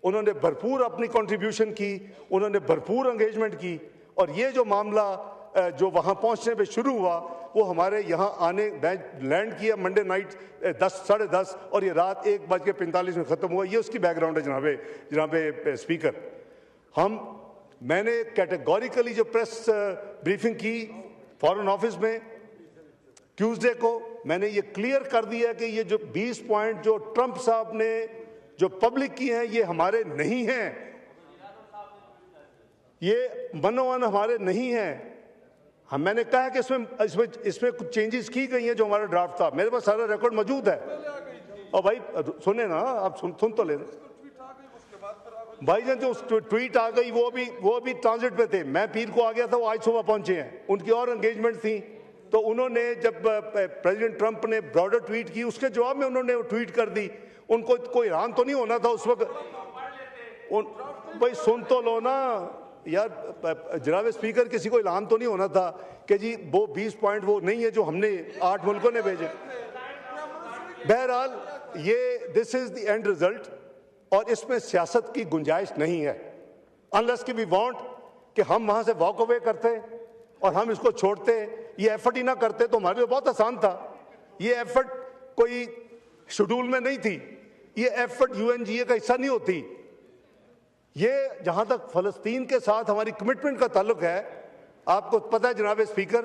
Speaker 2: उन्होंने भरपूर अपनी कंट्रीब्यूशन की, उन्होंने भरपूर एंगेजमेंट की। और ये जो मामला जो वहाँ पहुँचने पे शुरू हुआ, वो हमारे यहाँ आने लैंड किया मंडे नाइट 10 साढ़े 10 और ये रात 1:45 में ख़त्म हुआ। ये उसकी बैकग्राउंड है जनाब स्पीकर। मैंने कैटेगोरिकली जो प्रेस ब्रीफिंग की फॉरेन ऑफिस में ट्यूसडे को, मैंने ये क्लियर कर दिया कि ये जो 20 पॉइंट जो ट्रंप साहब ने जो पब्लिक की हैं, ये हमारे नहीं हैं, ये मनोवन हमारे नहीं हैं। मैंने कहा कि इसमें कुछ चेंजेस की गई हैं जो हमारा ड्राफ्ट था, मेरे पास सारा रिकॉर्ड मौजूद है। और भाई सुने ना, आप सुन तो ले भाई जान, जो ट्वीट आ गई वो भी ट्रांजिट पे थे। मैं पीर को आ गया था, वो आज सुबह पहुंचे हैं, उनकी और एंगेजमेंट थी। तो उन्होंने जब प्रेसिडेंट ट्रंप ने ब्रॉडर ट्वीट की, उसके जवाब में उन्होंने वो ट्वीट कर दी। उनको कोई हैरान तो नहीं होना था उस वक्त? भाई सुन तो लो ना यार जनाब स्पीकर, किसी को ऐलान तो नहीं होना था कि जी वो 20 पॉइंट वो नहीं है जो हमने 8 मुल्कों ने भेजे। बहरहाल ये this is the end result, और इसमें सियासत की गुंजाइश नहीं है। अनलेस कि वी वांट कि हम वहां से वॉक अवे करते और हम इसको छोड़ते, ये एफर्ट ही ना करते, तो हमारे लिए बहुत आसान था। ये एफर्ट कोई शेड्यूल में नहीं थी, ये एफर्ट यूएनजीए का हिस्सा नहीं होती। ये जहां तक फलस्तीन के साथ हमारी कमिटमेंट का ताल्लुक है, आपको पता है जनाब स्पीकर,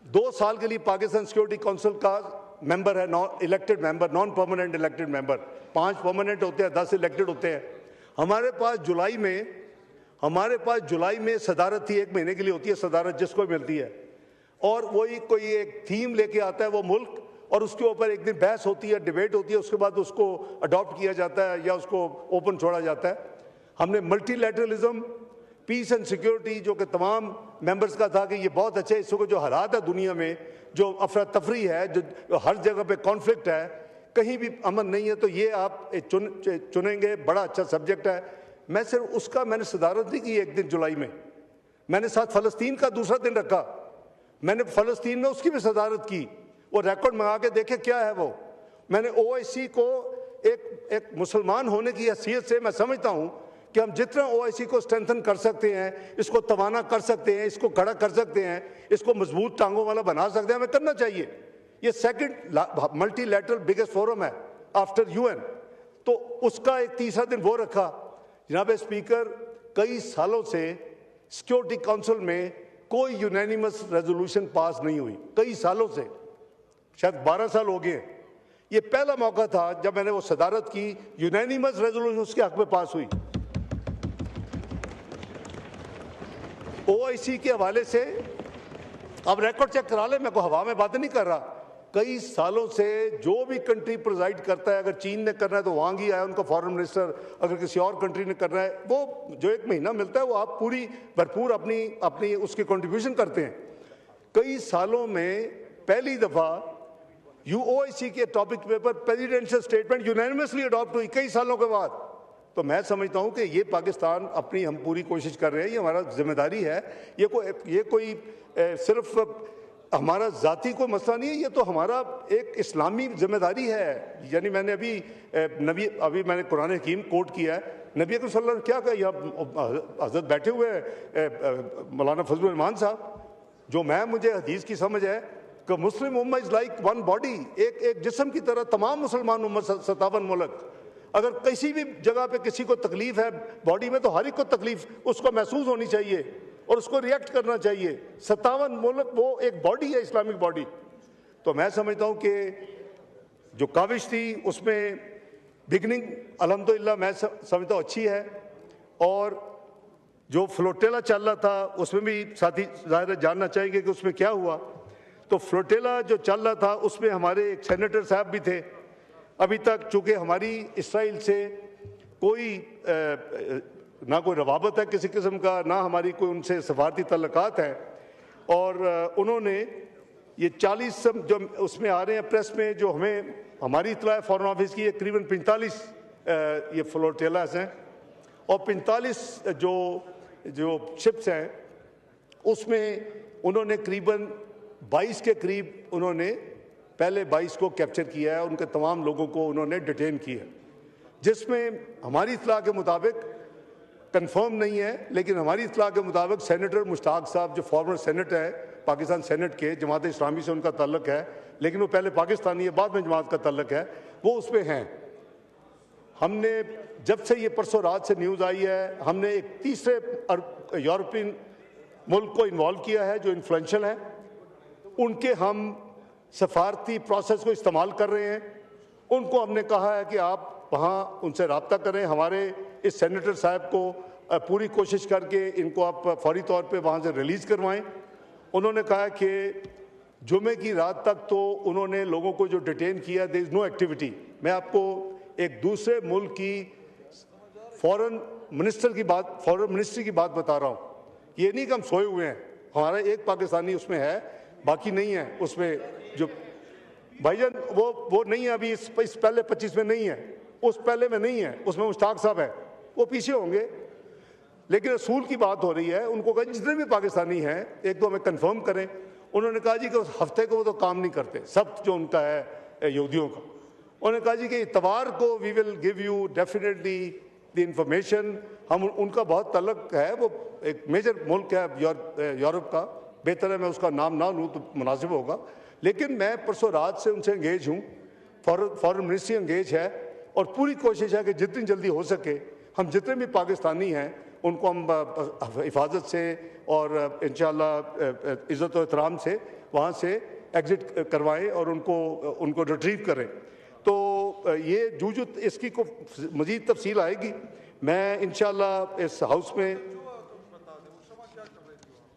Speaker 2: 2 साल के लिए पाकिस्तान सिक्योरिटी काउंसिल का मेंबर है, non elected member, non permanent elected member. 5 permanent होते हैं, 10 इलेक्टेड होते हैं। हमारे पास जुलाई में सदारत थी, 1 महीने के लिए होती है सदारत जिसको मिलती है, और वही कोई एक थीम लेके आता है वो मुल्क, और उसके ऊपर एक दिन बहस होती है, डिबेट होती है, उसके बाद उसको अडॉप्ट किया जाता है या उसको ओपन छोड़ा जाता है। हमने मल्टीलैटरलिज्म, पीस एंड सिक्योरिटी, जो कि तमाम मेंबर्स का था कि ये बहुत अच्छा है, इसको जो हालात है दुनिया में, जो अफरा तफरी है, जो हर जगह पे कॉन्फ्लिक्ट है, कहीं भी अमन नहीं है, तो ये आप चुनेंगे, बड़ा अच्छा सब्जेक्ट है। मैं सिर्फ उसका मैंने सदारत नहीं की एक दिन जुलाई में, मैंने साथ फ़लस्तीन का दूसरा दिन रखा, मैंने फ़लस्तीन में उसकी भी सदारत की। वो रिकॉर्ड मंगा के देखे क्या है वो। मैंने ओआईसी को एक मुसलमान होने की हैसियत से मैं समझता हूँ कि हम जितना ओआईसी को स्ट्रेंथन कर सकते हैं, इसको तवाना कर सकते हैं, इसको खड़ा कर सकते हैं, इसको मजबूत टांगों वाला बना सकते हैं, हमें करना चाहिए। ये सेकंड मल्टीलैटरल बिगेस्ट फोरम है आफ्टर यूएन, तो उसका एक तीसरा दिन वो रखा। जनाब स्पीकर, कई सालों से सिक्योरिटी काउंसिल में कोई यूनानिमस रेजोल्यूशन पास नहीं हुई, कई सालों से, शायद 12 साल हो गए। ये पहला मौका था जब मैंने वो सदारत की, यूनानिमस रेजोल्यूशन उसके हक में पास हुई। ओआईसी के हवाले से अब रिकॉर्ड चेक करा ले, मैं को हवा में बात नहीं कर रहा। कई सालों से जो भी कंट्री प्रिजाइड करता है, अगर चीन ने करना है तो वांग ही आया उनका फॉरेन मिनिस्टर, अगर किसी और कंट्री ने करना है, वो जो 1 महीना मिलता है वो आप पूरी भरपूर अपनी उसकी कंट्रीब्यूशन करते हैं। कई सालों में पहली दफा यूओआईसी के topic paper presidential statement unanimously adopt हुई कई सालों के बाद। तो मैं समझता हूं कि ये पाकिस्तान अपनी हम पूरी कोशिश कर रहे हैं, ये हमारा जिम्मेदारी है। ये कोई सिर्फ हमारा जाती कोई मसला नहीं है, ये तो हमारा एक इस्लामी जिम्मेदारी है। यानी मैंने अभी मैंने कुरान हकीम कोट किया है, नबी अकरम सल्लल्लाहु अलैहि वसल्लम क्या कहा, यहाँ हजरत बैठे हुए मौलाना फजलुर रहमान साहब, जो मुझे हदीस की समझ है कि मुस्लिम उम्मा इज लाइक वन बॉडी, एक जिस्म की तरह तमाम मुसलमान उम्मत 57 मुल्क, अगर किसी भी जगह पे किसी को तकलीफ है बॉडी में, तो हर एक को तकलीफ उसको महसूस होनी चाहिए और उसको रिएक्ट करना चाहिए। 57 मुल्क, वो एक बॉडी है, इस्लामिक बॉडी। तो मैं समझता हूँ कि जो काविश थी उसमें बिगनिंग अल्हम्दुलिल्लाह मैं समझता हूँ अच्छी है, और जो फ्लोटेला चल रहा था उसमें भी साथी ज़ाहिर जानना चाहेंगे कि उसमें क्या हुआ। तो फ्लोटेला जो चल रहा था उसमें हमारे एक सेनेटर साहब भी थे। अभी तक चूँकि हमारी इसराइल से कोई ना कोई रवाबत है किसी किस्म का, ना हमारी कोई उनसे सफारती तल्लुकात है, और उन्होंने ये 40 जो उसमें आ रहे हैं प्रेस में, जो हमारी इत्तला है फॉरेन ऑफिस की, करीबन 45 ये फ्लोटेलास हैं, और 45 जो शिप्स हैं उसमें उन्होंने करीबन 22 के करीब उन्होंने पहले 22 को कैप्चर किया है, उनके तमाम लोगों को उन्होंने डिटेन किया, जिसमें हमारी इत्तला के मुताबिक कंफर्म नहीं है, लेकिन हमारी इत्तला के मुताबिक सेनेटर मुश्ताक साहब जो फॉर्मर सेनेटर है पाकिस्तान सेनेट के, जमात इस्लामी से उनका ताल्लुक है, लेकिन वो पहले पाकिस्तानी है, बाद में जमात का ताल्लुक है, वो उसमें हैं। हमने जब से ये परसों रात से न्यूज़ आई है, हमने एक तीसरे यूरोपियन मुल्क को इन्वॉल्व किया है जो इन्फ्लुएंशियल है, उनके हम सफारती प्रोसेस को इस्तेमाल कर रहे हैं। उनको हमने कहा है कि आप वहाँ उनसे रब्ता करें, हमारे इस सेनेटर साहब को पूरी कोशिश करके इनको आप फौरी तौर पे वहाँ से रिलीज़ करवाएं। उन्होंने कहा कि जुमे की रात तक तो उन्होंने लोगों को जो डिटेन किया, देयर इज़ नो एक्टिविटी। मैं आपको एक दूसरे मुल्क की फॉरेन मिनिस्ट्री की बात बता रहा हूँ। ये नहीं कि हम सोए हुए हैं, हमारा एक पाकिस्तानी उसमें है, बाकी नहीं है उसमें। जो भाईजान वो नहीं है अभी, इस पहले 25 में नहीं है, उस पहले में नहीं है, उसमें मुश्ताक साहब है, वो पीछे होंगे। लेकिन रसूल की बात हो रही है, उनको कहा जितने भी पाकिस्तानी हैं एक दो हमें कंफर्म करें। उन्होंने कहा जी कि उस हफ्ते को वो तो काम नहीं करते, सब जो उनका है यहूदियों का। उन्होंने कहा जी कि इतवार को we will give you definitely the information. हम उनका बहुत तल्लक है, वो एक मेजर मुल्क है यूरोप का, बेहतर है मैं उसका नाम ना लूँ तो मुनासिब होगा। लेकिन मैं परसों रात से उनसे एंगेज हूँ, फॉरेन मिनिस्ट्री एंगेज है, और पूरी कोशिश है कि जितनी जल्दी हो सके हम जितने भी पाकिस्तानी हैं उनको हम हिफाजत से और इंशाअल्लाह इज़्ज़त और एहतराम से वहाँ से एग्ज़िट करवाएं और उनको रिट्रीव करें। तो ये जूझ इसकी को मज़ीद तफसील आएगी। मैं इंशाअल्लाह इस हाउस में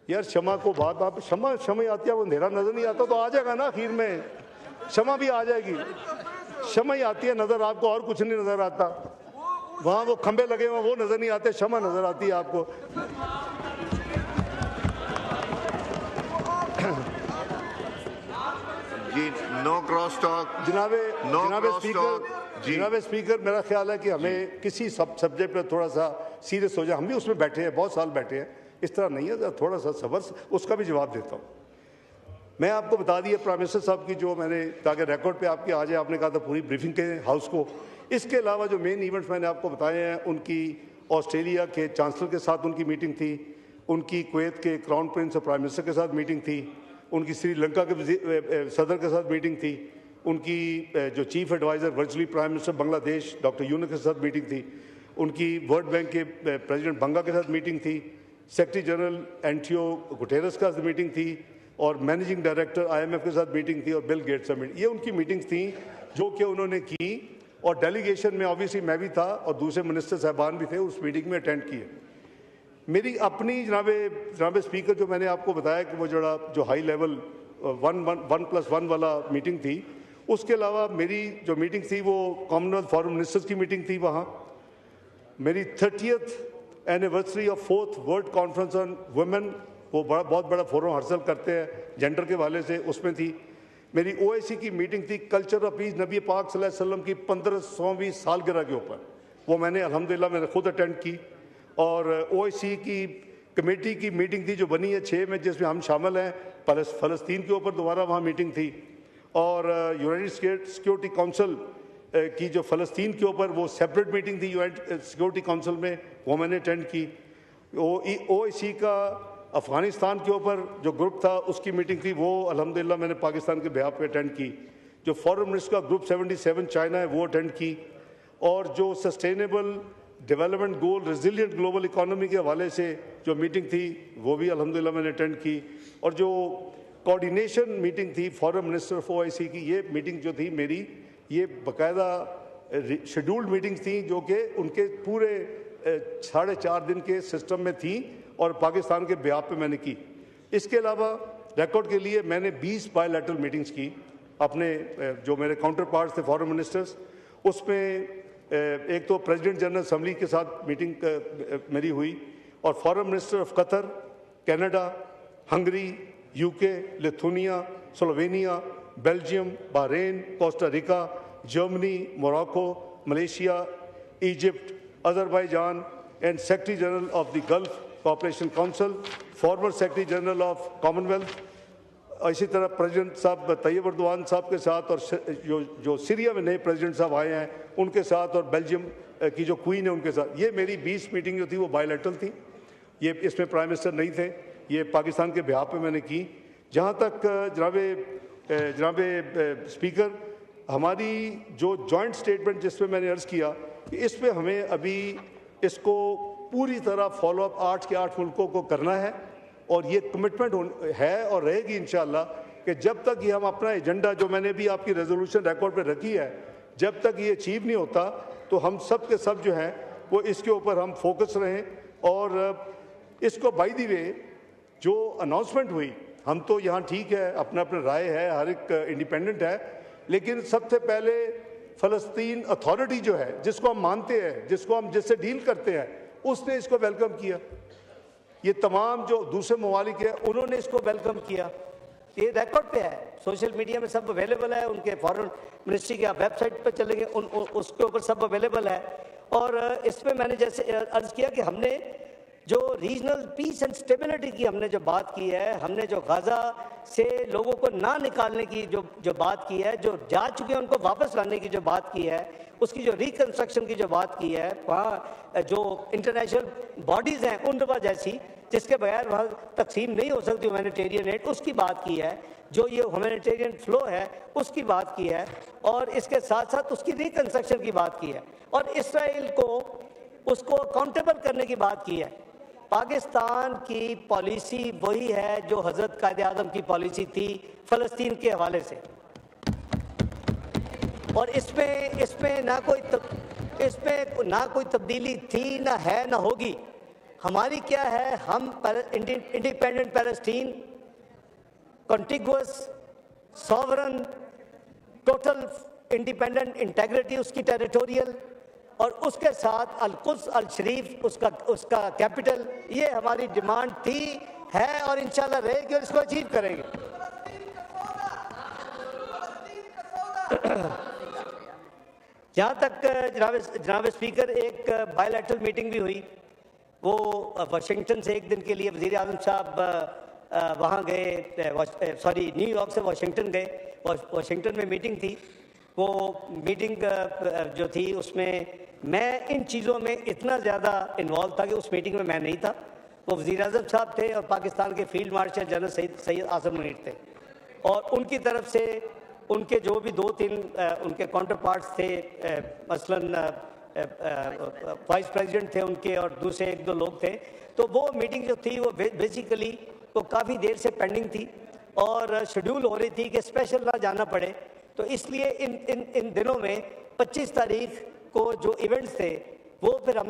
Speaker 2: यार शमा को बात आप शमा आती है, वो अंधेरा नज़र नहीं आता तो आ जाएगा ना आखिर में। शमा भी आ जाएगी, शमा ही आती है नजर आपको, और कुछ नहीं नजर आता। वहां वो खंबे लगे हुए वो नजर नहीं आते, शमा नजर आती है आपको।
Speaker 1: जी नो क्रॉस टॉक।
Speaker 2: जनाब स्पीकर, मेरा ख्याल है कि हमें किसी सब्जेक्ट पर थोड़ा सा सीरियस हो जाए। हम भी उसमें बैठे हैं, बहुत साल बैठे हैं, इस तरह नहीं है, थोड़ा सा सबर, उसका भी जवाब देता हूँ। मैं आपको बता दिया प्राइम मिनिस्टर साहब की, जो मैंने, ताकि रिकॉर्ड पे आपके आ जाए, आपने कहा था पूरी ब्रीफिंग के हाउस को। इसके अलावा जो मेन इवेंट्स मैंने आपको बताए हैं, उनकी ऑस्ट्रेलिया के चांसलर के साथ उनकी मीटिंग थी, उनकी कुवैत के क्राउन प्रिंस और प्राइम मिनिस्टर के साथ मीटिंग थी, उनकी श्रीलंका के सदर के साथ मीटिंग थी, उनकी जो chief adviser virtually prime minister Bangladesh doctor Yunus के साथ मीटिंग थी, उनकी वर्ल्ड बैंक के प्रेसिडेंट बंगा के साथ मीटिंग थी, सेक्रेटरी जनरल एंटियो गुटेरस के साथ मीटिंग थी, और मैनेजिंग डायरेक्टर IMF के साथ मीटिंग थी, और बिल गेट्स से मीटिंग। ये उनकी मीटिंग्स थी जो कि उन्होंने की, और डेलीगेशन में ऑब्वियसली मैं भी था और दूसरे मिनिस्टर साहबान भी थे, उस मीटिंग में अटेंड किए। मेरी अपनी जनाब स्पीकर, जो मैंने आपको बताया कि वो जो हाई लेवल 1+1 वाला मीटिंग थी, उसके अलावा मेरी जो मीटिंग थी वो कॉमनवेल्थ फॉरेन मिनिस्टर्स की मीटिंग थी। वहाँ मेरी 30th anniversary of 4th world conference on women, वो बहुत बड़ा फोरम हासिल करते हैं जेंडर के वाले से, उसमें थी। मेरी OIC की मीटिंग थी कल्चर ऑफ पीस, नबी पाक सल्लल्लाहु अलैहि वसल्लम की 1500वीं सालगिरह के ऊपर, वो मैंने अल्हम्दुलिल्लाह मैंने खुद अटेंड की। और OIC की कमेटी की मीटिंग थी जो बनी है 6 में, जिसमें हम शामिल हैं। फ़लस्तीन के ऊपर दोबारा वहाँ मीटिंग थी, और यूनाइटेड सिक्योरिटी काउंसिल की जो फ़लस्तीन के ऊपर वो सेपरेट मीटिंग थी यूनाइटेड सिक्योरिटी काउंसिल में, वो मैंने अटेंड की। OIC का अफ़गानिस्तान के ऊपर जो ग्रुप था उसकी मीटिंग थी, वो अल्हम्दुलिल्लाह मैंने पाकिस्तान के बिहाफ पे अटेंड की। जो फॉरेन मिनिस्टर का ग्रुप 77 चाइना है, वो अटेंड की। और जो sustainable development goal resilient global economy के हवाले से जो मीटिंग थी, वो भी अल्हम्दुलिल्लाह मैंने अटेंड की। और जो कोऑर्डिनेशन मीटिंग थी फॉरेन मिनिस्टर ऑफ OIC की, ये मीटिंग जो थी मेरी, ये बाकायदा शेड्यूल्ड मीटिंग थी, जो कि उनके पूरे 4.5 दिन के सिस्टम में थी, और पाकिस्तान के बिहाफ पे मैंने की। इसके अलावा रिकॉर्ड के लिए मैंने 20 बायलैटरल मीटिंग्स की अपने जो मेरे काउंटर पार्ट्स थे फॉरेन मिनिस्टर्स, उसमें एक तो प्रेसिडेंट जनरल असम्बली के साथ मीटिंग मेरी हुई, और foreign minister of Qatar, Canada, Hungary, UK, Lithuania, Slovenia, Belgium, Bahrain, Costa Rica, Germany, Morocco, Malaysia, Egypt, Azerbaijan, and secretary general of the Gulf Cooperation Council, former secretary general of Commonwealth. इसी तरह प्रेसिडेंट साहब तैयब अर्दवान साहब के साथ, और जो सीरिया में नए प्रेसिडेंट साहब आए हैं उनके साथ, और बेल्जियम की जो क्वीन है उनके साथ। ये मेरी 20 मीटिंग जो थी वो बायलैटरल थी, ये इसमें प्राइम मिनिस्टर नहीं थे, ये पाकिस्तान के बिहाफ पे मैंने की। जहाँ तक जनाब स्पीकर, हमारी जो जॉइंट स्टेटमेंट जिसमें मैंने अर्ज़ किया कि इस पर हमें अभी इसको पूरी तरह फॉलोअप 8 के 8 मुल्कों को करना है, और ये कमिटमेंट है और रहेगी इंशाअल्लाह कि जब तक ये हम अपना एजेंडा, जो मैंने भी आपकी रेजोल्यूशन रिकॉर्ड पे रखी है, जब तक ये अचीव नहीं होता तो हम सब के सब जो हैं वो इसके ऊपर हम फोकस रहें। और इसको बाय द वे जो अनाउंसमेंट हुई, हम तो यहाँ ठीक है, अपना अपना राय है, हर एक इंडिपेंडेंट है, लेकिन सबसे पहले फ़लस्तीन अथॉरिटी जो है, जिसको हम मानते हैं, जिससे डील करते हैं, उसने इसको वेलकम किया। ये तमाम जो दूसरे ममालिक है उन्होंने इसको वेलकम किया। ये रिकॉर्ड पे है, सोशल मीडिया में सब अवेलेबल है, उनके फॉरेन मिनिस्ट्री के आप वेबसाइट पर चलेंगे, उसके ऊपर सब अवेलेबल है। और इसमें मैंने जैसे अर्ज किया कि हमने जो रीजनल पीस एंड स्टेबिलिटी की हमने जो बात की है, हमने जो गाज़ा से लोगों को ना निकालने की जो बात की है, जो जा चुके हैं उनको वापस लाने की जो बात की है, उसकी जो रिकंस्ट्रक्शन की जो बात की है, वहाँ जो इंटरनेशनल बॉडीज़ हैं UNRWA जैसी, जिसके बगैर वहाँ तकसीम नहीं हो सकती ह्यूमैनिटेरियन एड, उसकी बात की है, जो ये ह्यूमैनिटेरियन फ्लो है उसकी बात की है, और इसके साथ साथ उसकी रिकंस्ट्रक्शन की बात की है, और इसराइल को उसको अकाउंटेबल करने की बात की है। पाकिस्तान की पॉलिसी वही है जो हज़रत कायदे आज़म की पॉलिसी थी फ़लस्तीन के हवाले से, और इसमें ना कोई तब्दीली थी, ना है, ना होगी। हमारी क्या है, हम independent Palestine, contiguous, sovereign total independent integrity उसकी टेरिटोरियल, और उसके साथ अल-कुद्स अल-शरीफ उसका कैपिटल। ये हमारी डिमांड थी, है और इंशाल्लाह रहेगी और इसको अचीव करेंगे। जहाँ तक जनाब स्पीकर, एक बायलैटरल मीटिंग भी हुई, वो वाशिंगटन से एक दिन के लिए वज़ीर आज़म साहब वहाँ गए, सॉरी न्यूयॉर्क से वाशिंगटन गए, वाशिंगटन में मीटिंग थी। वो मीटिंग जो थी उसमें मैं इन चीज़ों में इतना ज़्यादा इन्वॉल्व था कि उस मीटिंग में मैं नहीं था। वो वज़ीर आज़म साहब थे और पाकिस्तान के फील्ड मार्शल जनरल सैयद आज़म मुनीर थे, और उनकी तरफ से उनके जो भी 2-3 उनके काउंटर पार्ट्स थे, मसलन वाइस प्रेसिडेंट थे उनके और दूसरे 1-2 लोग थे। तो वो मीटिंग जो थी वो बेसिकली वो काफ़ी देर से पेंडिंग थी और शेड्यूल हो रही थी कि स्पेशल ना जाना पड़े। तो इसलिए इन दिनों में 25 तारीख को जो इवेंट्स थे वो फिर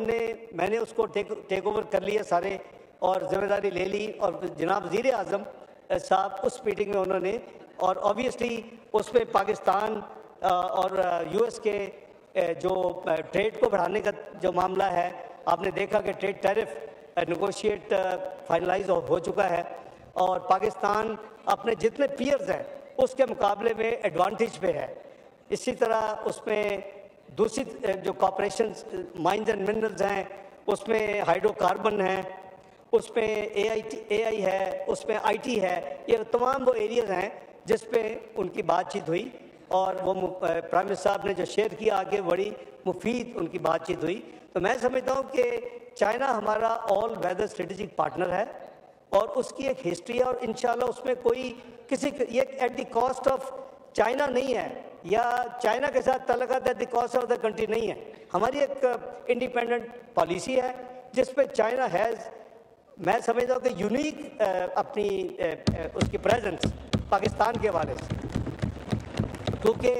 Speaker 2: मैंने उसको टेक ओवर कर लिया सारे, और जिम्मेदारी ले ली। और जनाब वज़ीर आज़म साहब उस मीटिंग में उन्होंने, और ऑब्वियसली उसमें पाकिस्तान और यूएस के जो ट्रेड को बढ़ाने का जो मामला है, आपने देखा कि ट्रेड टैरिफ नेगोशिएट फाइनलाइज हो चुका है, और पाकिस्तान अपने जितने पीयर्स हैं उसके मुकाबले में एडवांटेज पे है। इसी तरह उसमें दूसरी जो कॉपरेशन माइंस एंड मिनरल्स हैं, उसमें हाइड्रोकार्बन है, उसमें AI है, उसमें IT है, ये तमाम वो एरियाज़ हैं जिस पे उनकी बातचीत हुई, और वो प्राइम मिनिस्टर साहब ने जो शेयर किया आगे बड़ी मुफीद उनकी बातचीत हुई। तो मैं समझता हूँ कि चाइना हमारा ऑल वेदर स्ट्रेटेजिक पार्टनर है और उसकी एक हिस्ट्री है, और इंशाल्लाह उसमें कोई किसी ये at the cost of China नहीं है, या चाइना के साथ तल्लुकात at the cost of the country नहीं है। हमारी एक इंडिपेंडेंट पॉलिसी है जिस पे चाइना हैज़, मैं समझता हूँ कि यूनिक अपनी उसकी प्रेजेंस पाकिस्तान के हवाले से, क्योंकि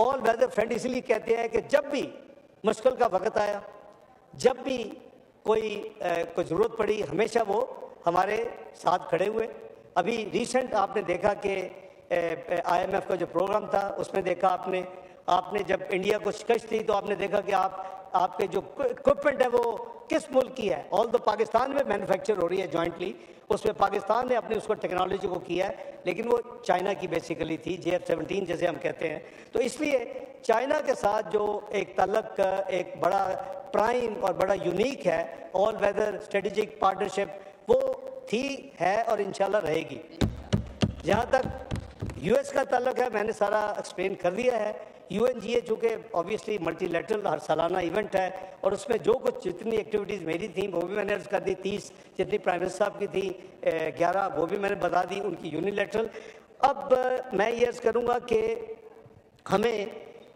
Speaker 2: ऑल वेदर फ्रेंड इसलिए कहते हैं कि जब भी मुश्किल का वक्त आया, जब भी कोई ज़रूरत पड़ी, हमेशा वो हमारे साथ खड़े हुए। अभी रिसेंट आपने देखा कि IMF का जो प्रोग्राम था उसमें देखा आपने जब इंडिया को शिकस्त दी तो आपने देखा कि आपके जो इक्विपमेंट है वो किस मुल्क की है, ऑल तो पाकिस्तान में मैन्युफैक्चर हो रही है जॉइंटली, उसमें पाकिस्तान ने अपनी उसको टेक्नोलॉजी को किया है, लेकिन वो चाइना की बेसिकली थी, JF-17 जैसे हम कहते हैं। तो इसलिए चाइना के साथ जो एक ताल्लुक एक बड़ा प्राइम और बड़ा यूनिक है, ऑल वेदर स्ट्रेटेजिक पार्टनरशिप, वो थी, है और इंशाल्लाह रहेगी। जहाँ तक US का ताल्लुक है, मैंने सारा एक्सप्लेन कर दिया है। UNGA चूँकि ऑब्वियसली मल्टीलैटरल हर सालाना इवेंट है, और उसमें जो कुछ जितनी एक्टिविटीज़ मेरी थी वो भी मैंने अर्ज़ कर दी, 30 जितनी प्राइम मिनिस्टर साहब की थी, 11 वो भी मैंने बता दी उनकी यूनिलैटरल। अब मैं ये अर्ज़ करूँगा कि हमें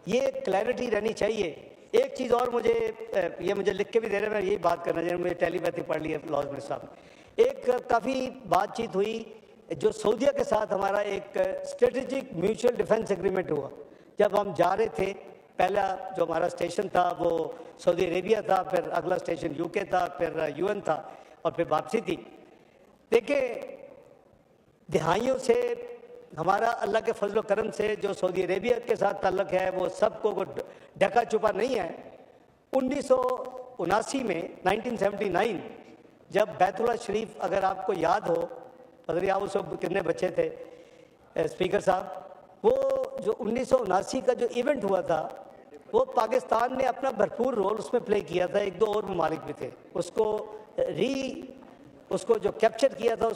Speaker 2: ये क्लैरिटी रहनी चाहिए। एक चीज़ और मुझे लिख के भी दे रहे हैं, मैं यही बात करना चाहिए, मुझे टेलीपैथी पढ़ ली है लॉज मिनिस्टर साहब ने। एक काफ़ी बातचीत हुई जो सऊदीया के साथ हमारा एक स्ट्रेटेजिक म्यूचुअल डिफेंस एग्रीमेंट हुआ। जब हम जा रहे थे, पहला जो हमारा स्टेशन था वो सऊदी अरेबिया था, फिर अगला स्टेशन UK था, फिर UN था, और फिर वापसी थी। देखिए, दिहाइयों से हमारा अल्लाह के फजल व करम से जो सऊदी अरेबिया के साथ ताल्लुक़ है वो सबको ढका छुपा नहीं है। 1979 में 1979 जब बैतुल्लाह शरीफ, अगर आपको याद हो, पता नहीं आप उस वक्त कितने बच्चे थे स्पीकर साहब, वो जो 1979 का जो इवेंट हुआ था वो पाकिस्तान ने अपना भरपूर रोल उसमें प्ले किया था। 1-2 और ममालिक भी थे, उसको जो कैप्चर किया था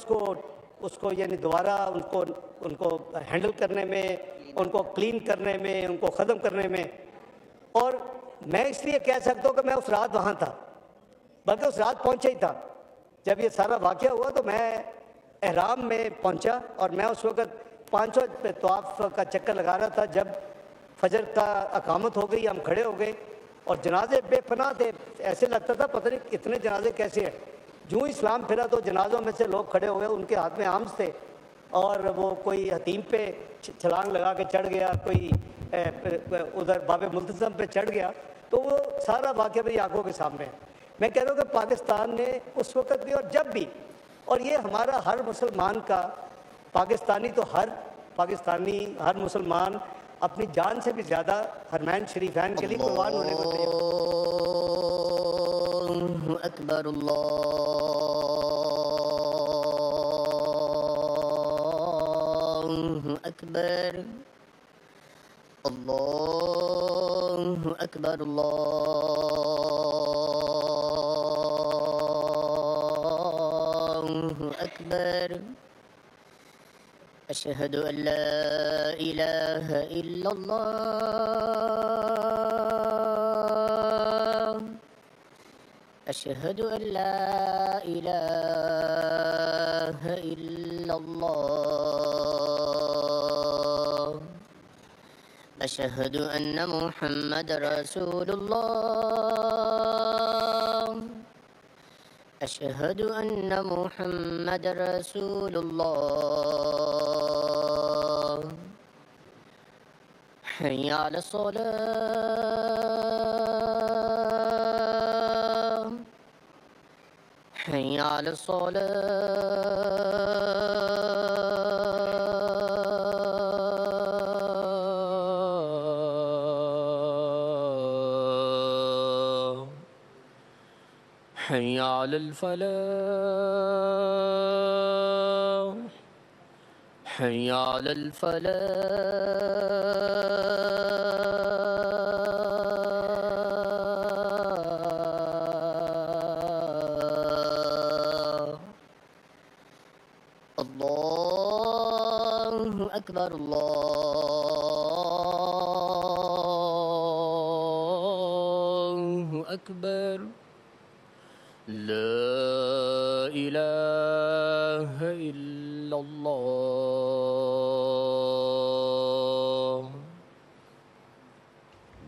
Speaker 2: उसको यानी दोबारा उनको हैंडल करने में, उनको क्लीन करने में, उनको ख़त्म करने में। और मैं इसलिए कह सकता हूँ कि मैं उस रात वहाँ था, बल्कि उस रात पहुँचा ही था। जब ये सारा वाक़या हुआ तो मैं एहराम में पहुँचा, और मैं उस वक़्त 500 तवाफ़ का चक्कर लगा रहा था। जब फजर का अकामत हो गई, हम खड़े हो गए, और जनाजे बेपनाह थे, ऐसे लगता था पता नहीं इतने जनाजे कैसे हैं। जूँ इस्लाम फिरा तो जनाजों में से लोग खड़े हुए, उनके हाथ में आर्म्स थे, और वो कोई हतीम पे छलांग लगा के चढ़ गया, कोई उधर बाबे मुल्तज़म पे चढ़ गया। तो वो सारा वाक़या मेरी आंखों के सामने है। मैं कह रहा हूँ कि पाकिस्तान ने उस वक़्त भी और जब भी, और ये हमारा हर मुसलमान का, पाकिस्तानी तो हर पाकिस्तानी हर मुसलमान अपनी जान से भी ज़्यादा हरमैन शरीफैन के लिए कुर्बान होने को तैयार है।
Speaker 3: अल्लाहु अकबर, अल्लाहु अकबर, अल्लाहु अकबर, अल्लाहु अकबर। अशहदु अल्ला इलाहा इल्लल्लाह, अशहदु अल्ला इलाहा इल्लल्लाह, अशहदु अन्न मुहम्मद रसूलुल्लाह, अशहदु अन्न मुहम्मद रसूलुल्लाह। हय्या अला सलाह, हय्या अला सलाह, हय्या अलल फलाह, हय्या अलल फलाह। अल्लाहु अकबर, अल्लाहु अकबर। ला इलाहा इल्लल्लाह।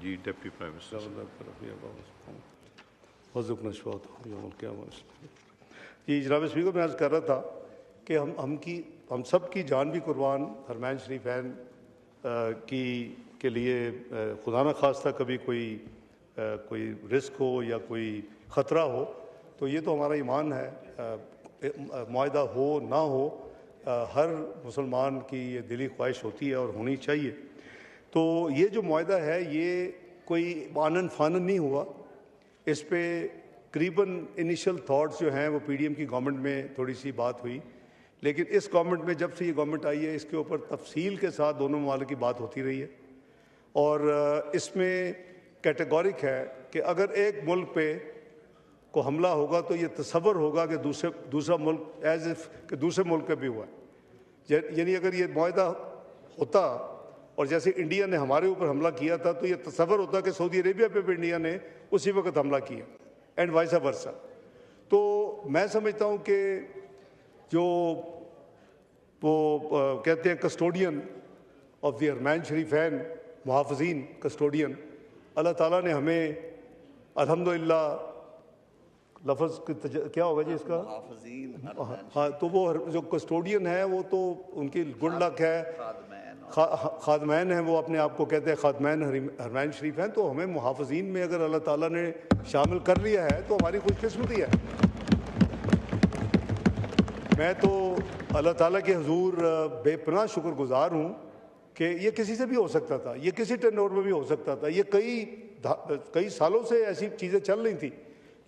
Speaker 1: जी डिप्टी प्राइम मिनिस्टर।
Speaker 2: जी जनाब स्पीकर, मैं अर्ज़ कर रहा था कि हम सब की जान भी कुर्बान हरमैन शरीफैन के लिए खुदा न खास्ता कभी कोई रिस्क हो या कोई ख़तरा हो तो ये तो हमारा ईमान है। मुआहदा हो ना हो, हर मुसलमान की ये दिली ख्वाहिश होती है और होनी चाहिए। तो ये जो मुआहदा है ये कोई आनन फानन नहीं हुआ। इस पे करीबन इनिशियल थॉट्स जो हैं वो पीडीएम की गवर्नमेंट में थोड़ी सी बात हुई, लेकिन इस गवर्नमेंट में जब से ये गवर्नमेंट आई है इसके ऊपर तफसील के साथ दोनों ममालिक की बात होती रही है और इसमें कैटेगोरिक है कि अगर एक मुल्क पे को हमला होगा तो ये तसव्वुर होगा कि दूसरा मुल्क एज इफ कि दूसरे मुल्क पे भी हुआ है। यानी अगर ये मुआहदा होता और जैसे इंडिया ने हमारे ऊपर हमला किया था तो ये तसव्वुर होता कि सऊदी अरेबिया पे भी इंडिया ने उसी वक्त हमला किया एंड वाइस वर्सा। तो मैं समझता हूँ कि जो वो कहते हैं कस्टोडियन ऑफ द हरमैन शरीफैन, मुहाफ़िज़ीन कस्टोडियन, अल्लाह ताला ने हमें अल्हम्दुलिल्लाह लफ्ज़ क्या होगा जी इसका, हाँ, तो वो जो कस्टोडियन है वो तो उनकी गुड लक है, खादमैन है, वो अपने आप को कहते हैं खादमैन हरमैन शरीफ हैं। तो हमें मुहाफ़िज़ीन में अगर अल्लाह ताला ने शामिल कर लिया है तो हमारी खुशकिस्मती है। मैं तो अल्लाह ताला के हुजूर बेपनाह शुक्रगुज़ार हूँ कि ये किसी से भी हो सकता था, ये किसी टेनोर में भी हो सकता था, ये कई सालों से ऐसी चीज़ें चल रही थी,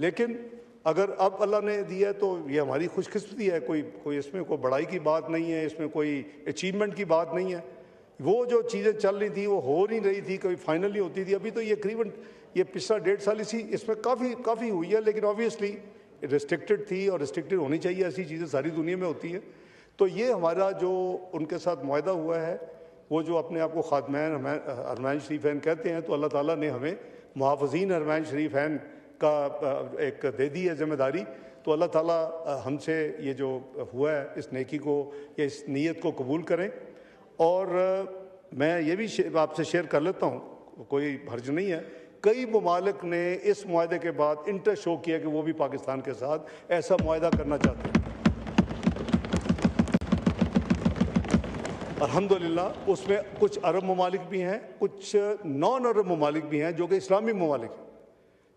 Speaker 2: लेकिन अगर अब अल्लाह ने दिया है तो ये हमारी खुशकिस्मती है। कोई इसमें कोई बड़ाई की बात नहीं है, इसमें कोई अचीवमेंट की बात नहीं है। वो जो चीज़ें चल रही थी वो हो नहीं रही थी, कभी फाइनल नहीं होती थी। अभी तो ये करीबन ये पिछला 1.5 साल इसी इसमें काफ़ी हुई है, लेकिन ऑब्वियसली रिस्ट्रिक्टेड थी और रिस्ट्रिक्टेड होनी चाहिए, ऐसी चीज़ें सारी दुनिया में होती हैं। तो ये हमारा जो उनके साथ मुआहदा हुआ है, वो जो अपने आप को खादमैन हरमैन शरीफैन कहते हैं, तो अल्लाह ताला ने हमें मुहाफ़िज़ीन हरमैन शरीफैन का एक दे दी है जिम्मेदारी। तो अल्लाह ताला हमसे ये जो हुआ है इस नेकी को या इस नीयत को कबूल करें। और मैं ये भी आपसे शेयर कर लेता हूँ, कोई हर्ज नहीं है, कई ममालिक ने इस मुआहदे के बाद इंटरेस्ट शो किया कि वो भी पाकिस्तान के साथ ऐसा मुआहदा करना चाहते हैं। अल्हम्दुलिल्लाह उसमें कुछ अरब ममालिक भी हैं, कुछ नॉन अरब ममालिक भी हैं जो कि इस्लामी ममालिक हैं।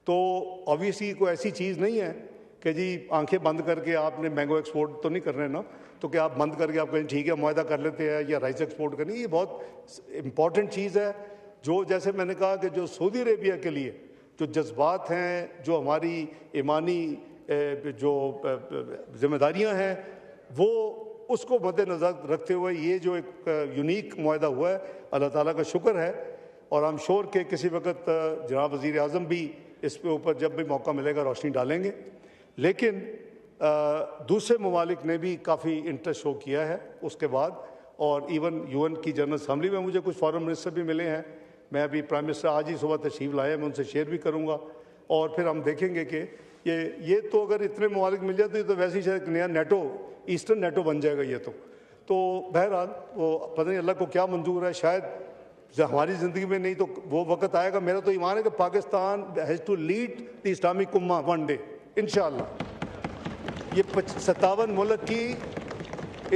Speaker 2: तो ऑब्वियसली कोई ऐसी चीज़ नहीं है कि जी आंखें बंद करके आपने मैंगो एक्सपोर्ट तो नहीं कर रहे ना, तो क्या आप बंद करके आप कहें ठीक है मुआहदा कर लेते हैं या राइस एक्सपोर्ट करनी, ये बहुत इम्पॉर्टेंट चीज़ है। जो जैसे मैंने कहा कि जो सऊदी अरेबिया के लिए जो जज्बात हैं, जो हमारी ईमानी जो जिम्मेदारियां हैं, वो उसको मद्देनज़र रखते हुए ये जो एक यूनिक मुआहदा हुआ है, अल्लाह ताला का शुक्र है। और हम श्योर के किसी वक्त जनाब वज़ीर आज़म भी इस पे ऊपर जब भी मौका मिलेगा रोशनी डालेंगे। लेकिन दूसरे ममालिक ने भी काफ़ी इंटरेस्ट शो किया है उसके बाद, और इवन UN की जनरल असम्बली में मुझे कुछ फॉरेन मिनिस्टर भी मिले हैं। मैं अभी प्राइम मिनिस्टर आज ही सुबह तशरीफ़ लाए, मैं उनसे शेयर भी करूँगा। और फिर हम देखेंगे कि ये तो अगर इतने ममालिक मिल जाए तो ये तो वैसे ही शायद नया नेटो, ईस्टर्न नेटो बन जाएगा ये तो बहरहाल वो पता नहीं अल्लाह को क्या मंजूर है, शायद हमारी ज़िंदगी में नहीं तो वो वक्त आएगा। मेरा तो ईमान है कि Pakistan has to lead the Islamic उम्मा वन डे इंशाअल्लाह। ये 57 मुल्क की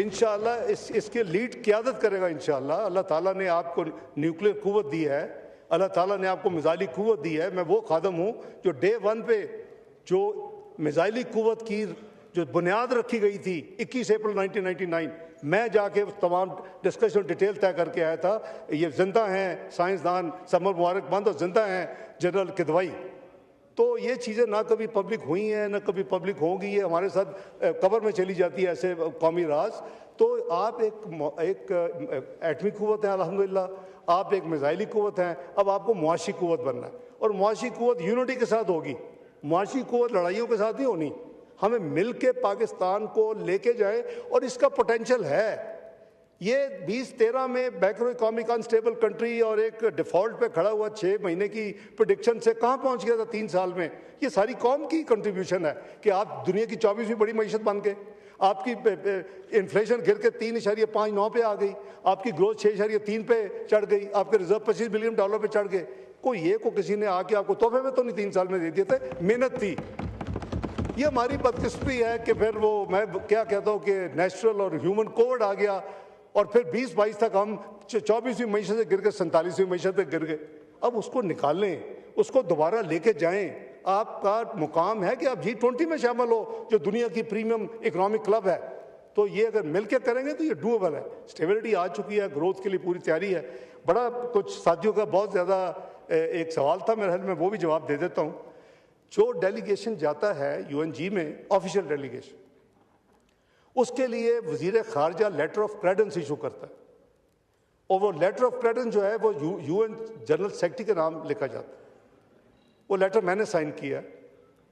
Speaker 2: इंशाअल्लाह इसके लीड क़यादत करेगा इंशाअल्लाह। अल्लाह ताला ने आपको न्यूक्लियर क़ुव्वत दी है, अल्लाह ताला ने आपको मिज़ाइली क़ुव्वत दी है। मैं वो खादम हूँ जो डे 1 पे जो मिज़ाइली क़ुव्वत की जो बुनियाद रखी गई थी 21 अप्रैल 1999, मैं जाके तमाम डिस्कशन डिटेल तय करके आया था। ये जिंदा हैं साइंसदान समर मुबारकबाद और जिंदा हैं जनरल किदवाई। तो ये चीज़ें ना कभी पब्लिक हुई हैं ना कभी पब्लिक होंगी, ये हमारे साथ कब्र में चली जाती है ऐसे कौमी राज। तो आप एक एटमी क़ुव्वत है अल्हम्दुलिल्लाह, आप एक मिज़ाइली क़ुव्वत हैं, अब आपको मुआशी क़ुव्वत बनना है। और मुआशी क़ुव्वत यूनिटी के साथ होगी, मुआशी क़ुव्वत लड़ाइयों के साथ नहीं होनी। हमें मिल के पाकिस्तान को लेके जाए और इसका पोटेंशल है। ये 2013 में बैकरो इकॉनॉमिक अनस्टेबल कंट्री और एक डिफ़ॉल्ट पे खड़ा हुआ 6 महीने की प्रेडिक्शन से कहाँ पहुँच गया था 3 साल में। ये सारी कौम की कंट्रीब्यूशन है कि आप दुनिया की 24वीं बड़ी मईशत बन गए, आपकी इन्फ्लेशन गिर के 3.59 पे आ गई, आपकी ग्रोथ 6.3 पे चढ़ गई, आपके रिजर्व $25 बिलियन पे चढ़ गए। को किसी ने आके आपको तोहफे में तो नहीं 3 साल में दे दिए थे, मेहनत थी। ये हमारी बदकिस्मती है कि फिर वो मैं क्या कहता हूँ कि नेचुरल और ह्यूमन कोविड आ गया और फिर 2022 तक हम 24वीं मईशत से गिर के 47वीं मईशत पे गिर गए। अब उसको निकालें, उसको दोबारा लेके जाएं। आपका मुकाम है कि आप G20 में शामिल हो जो दुनिया की प्रीमियम इकोनॉमिक क्लब है। तो ये अगर मिलकर करेंगे तो ये डूएबल है। स्टेबिलिटी आ चुकी है, ग्रोथ के लिए पूरी तैयारी है। बड़ा कुछ साथियों का बहुत ज़्यादा एक सवाल था मेरे ख्याल में, वो भी जवाब दे देता हूँ। जो डेलीगेशन जाता है UNG में, ऑफिशियल डेलीगेशन, उसके लिए वजीर खारजा लेटर ऑफ क्रेडेंस इशू करता है और वो लेटर ऑफ क्रेडेंस जो है वो UN जनरल सेक्रेटरी के नाम लिखा जाता है। वो लेटर मैंने साइन किया,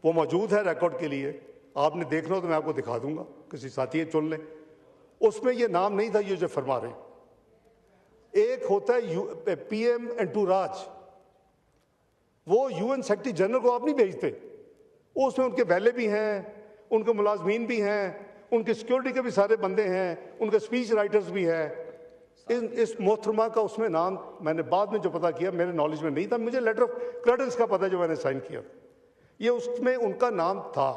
Speaker 2: वो मौजूद है रिकॉर्ड के लिए, आपने देखना हो तो मैं आपको दिखा दूंगा, किसी साथी चुन लें। उसमें ये नाम नहीं था ये जो फरमा रहे हैं। एक होता है PM एंटूराज, वो UN सेक्रेटरी जनरल को आप नहीं भेजते, उसमें उनके वैले भी हैं, उनके मुलाजमीन भी हैं, उनके सिक्योरिटी के भी सारे बंदे हैं, उनके स्पीच राइटर्स भी हैं। इस मोहतरमा का उसमें नाम मैंने बाद में जो पता किया, मेरे नॉलेज में नहीं था, मुझे लेटर ऑफ क्रेडेंस का पता जो मैंने साइन किया, ये उसमें उनका नाम था।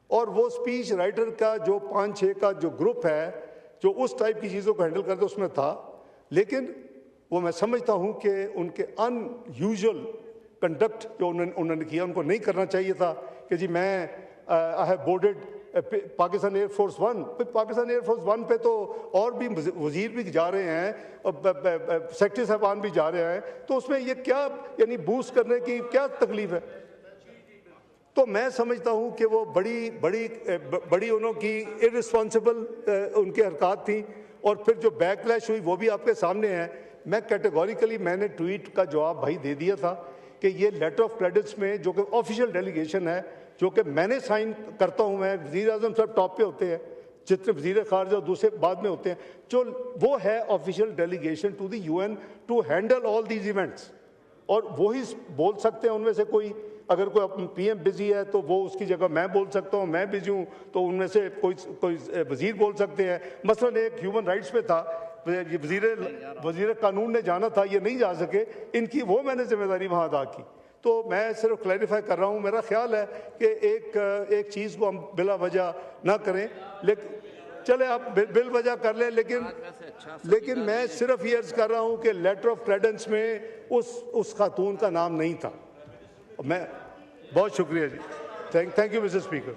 Speaker 2: और वो स्पीच राइटर का जो 5-6 का जो ग्रुप है जो उस टाइप की चीज़ों को हैंडल करते उसमें था। लेकिन वो मैं समझता हूँ कि उनके अनयूजुअल कंडक्ट जो उन्होंने किया, उनको नहीं करना चाहिए था कि जी मैं I have boarded Pakistan air force 1। Pakistan air force 1 पे तो और भी वजीर भी जा रहे हैं और सेक्रेटरी साहबान भी जा रहे हैं, तो उसमें ये क्या यानी बूस्ट करने की क्या तकलीफ है। तो मैं समझता हूँ कि वो बड़ी उनकी इररिस्पॉन्सिबल उनकी हरकत थी। और फिर जो बैकलैश हुई वो भी आपके सामने है। मैं कैटेगोरिकली मैंने ट्वीट का जवाब भाई दे दिया था कि ये लेटर ऑफ क्रेडिट्स में जो कि ऑफिशियल डेलीगेशन है, जो कि मैंने साइन करता हूँ, मैं वज़ीर आज़म साहब टॉप पे होते हैं, जितने वज़ीर ख़ारजा दूसरे बाद में होते हैं, जो वो है official delegation to the UN to handle all these events. और वही बोल सकते हैं उनमें से कोई, अगर कोई PM बिजी है तो वो उसकी जगह मैं बोल सकता हूँ, मैं बिजी हूँ तो उनमें से कोई वज़ीर बोल सकते हैं। मसलन एक ह्यूमन राइट्स पे था, वज़ीर कानून ने जाना था, ये नहीं जा सके, इनकी वो मैंने जिम्मेदारी वहाँ अदा की। तो मैं सिर्फ क्लैरिफाई कर रहा हूँ। मेरा ख्याल है कि एक चीज़ को हम बिला वजह ना करें, लेकिन चले आप बिल वजह कर लें, लेकिन मैं सिर्फ ये अर्ज़ कर रहा हूँ कि लेटर ऑफ क्रेडेंस में उस खातून का नाम नहीं था। मैं बहुत शुक्रिया जी, Thank you, Mr. Speaker.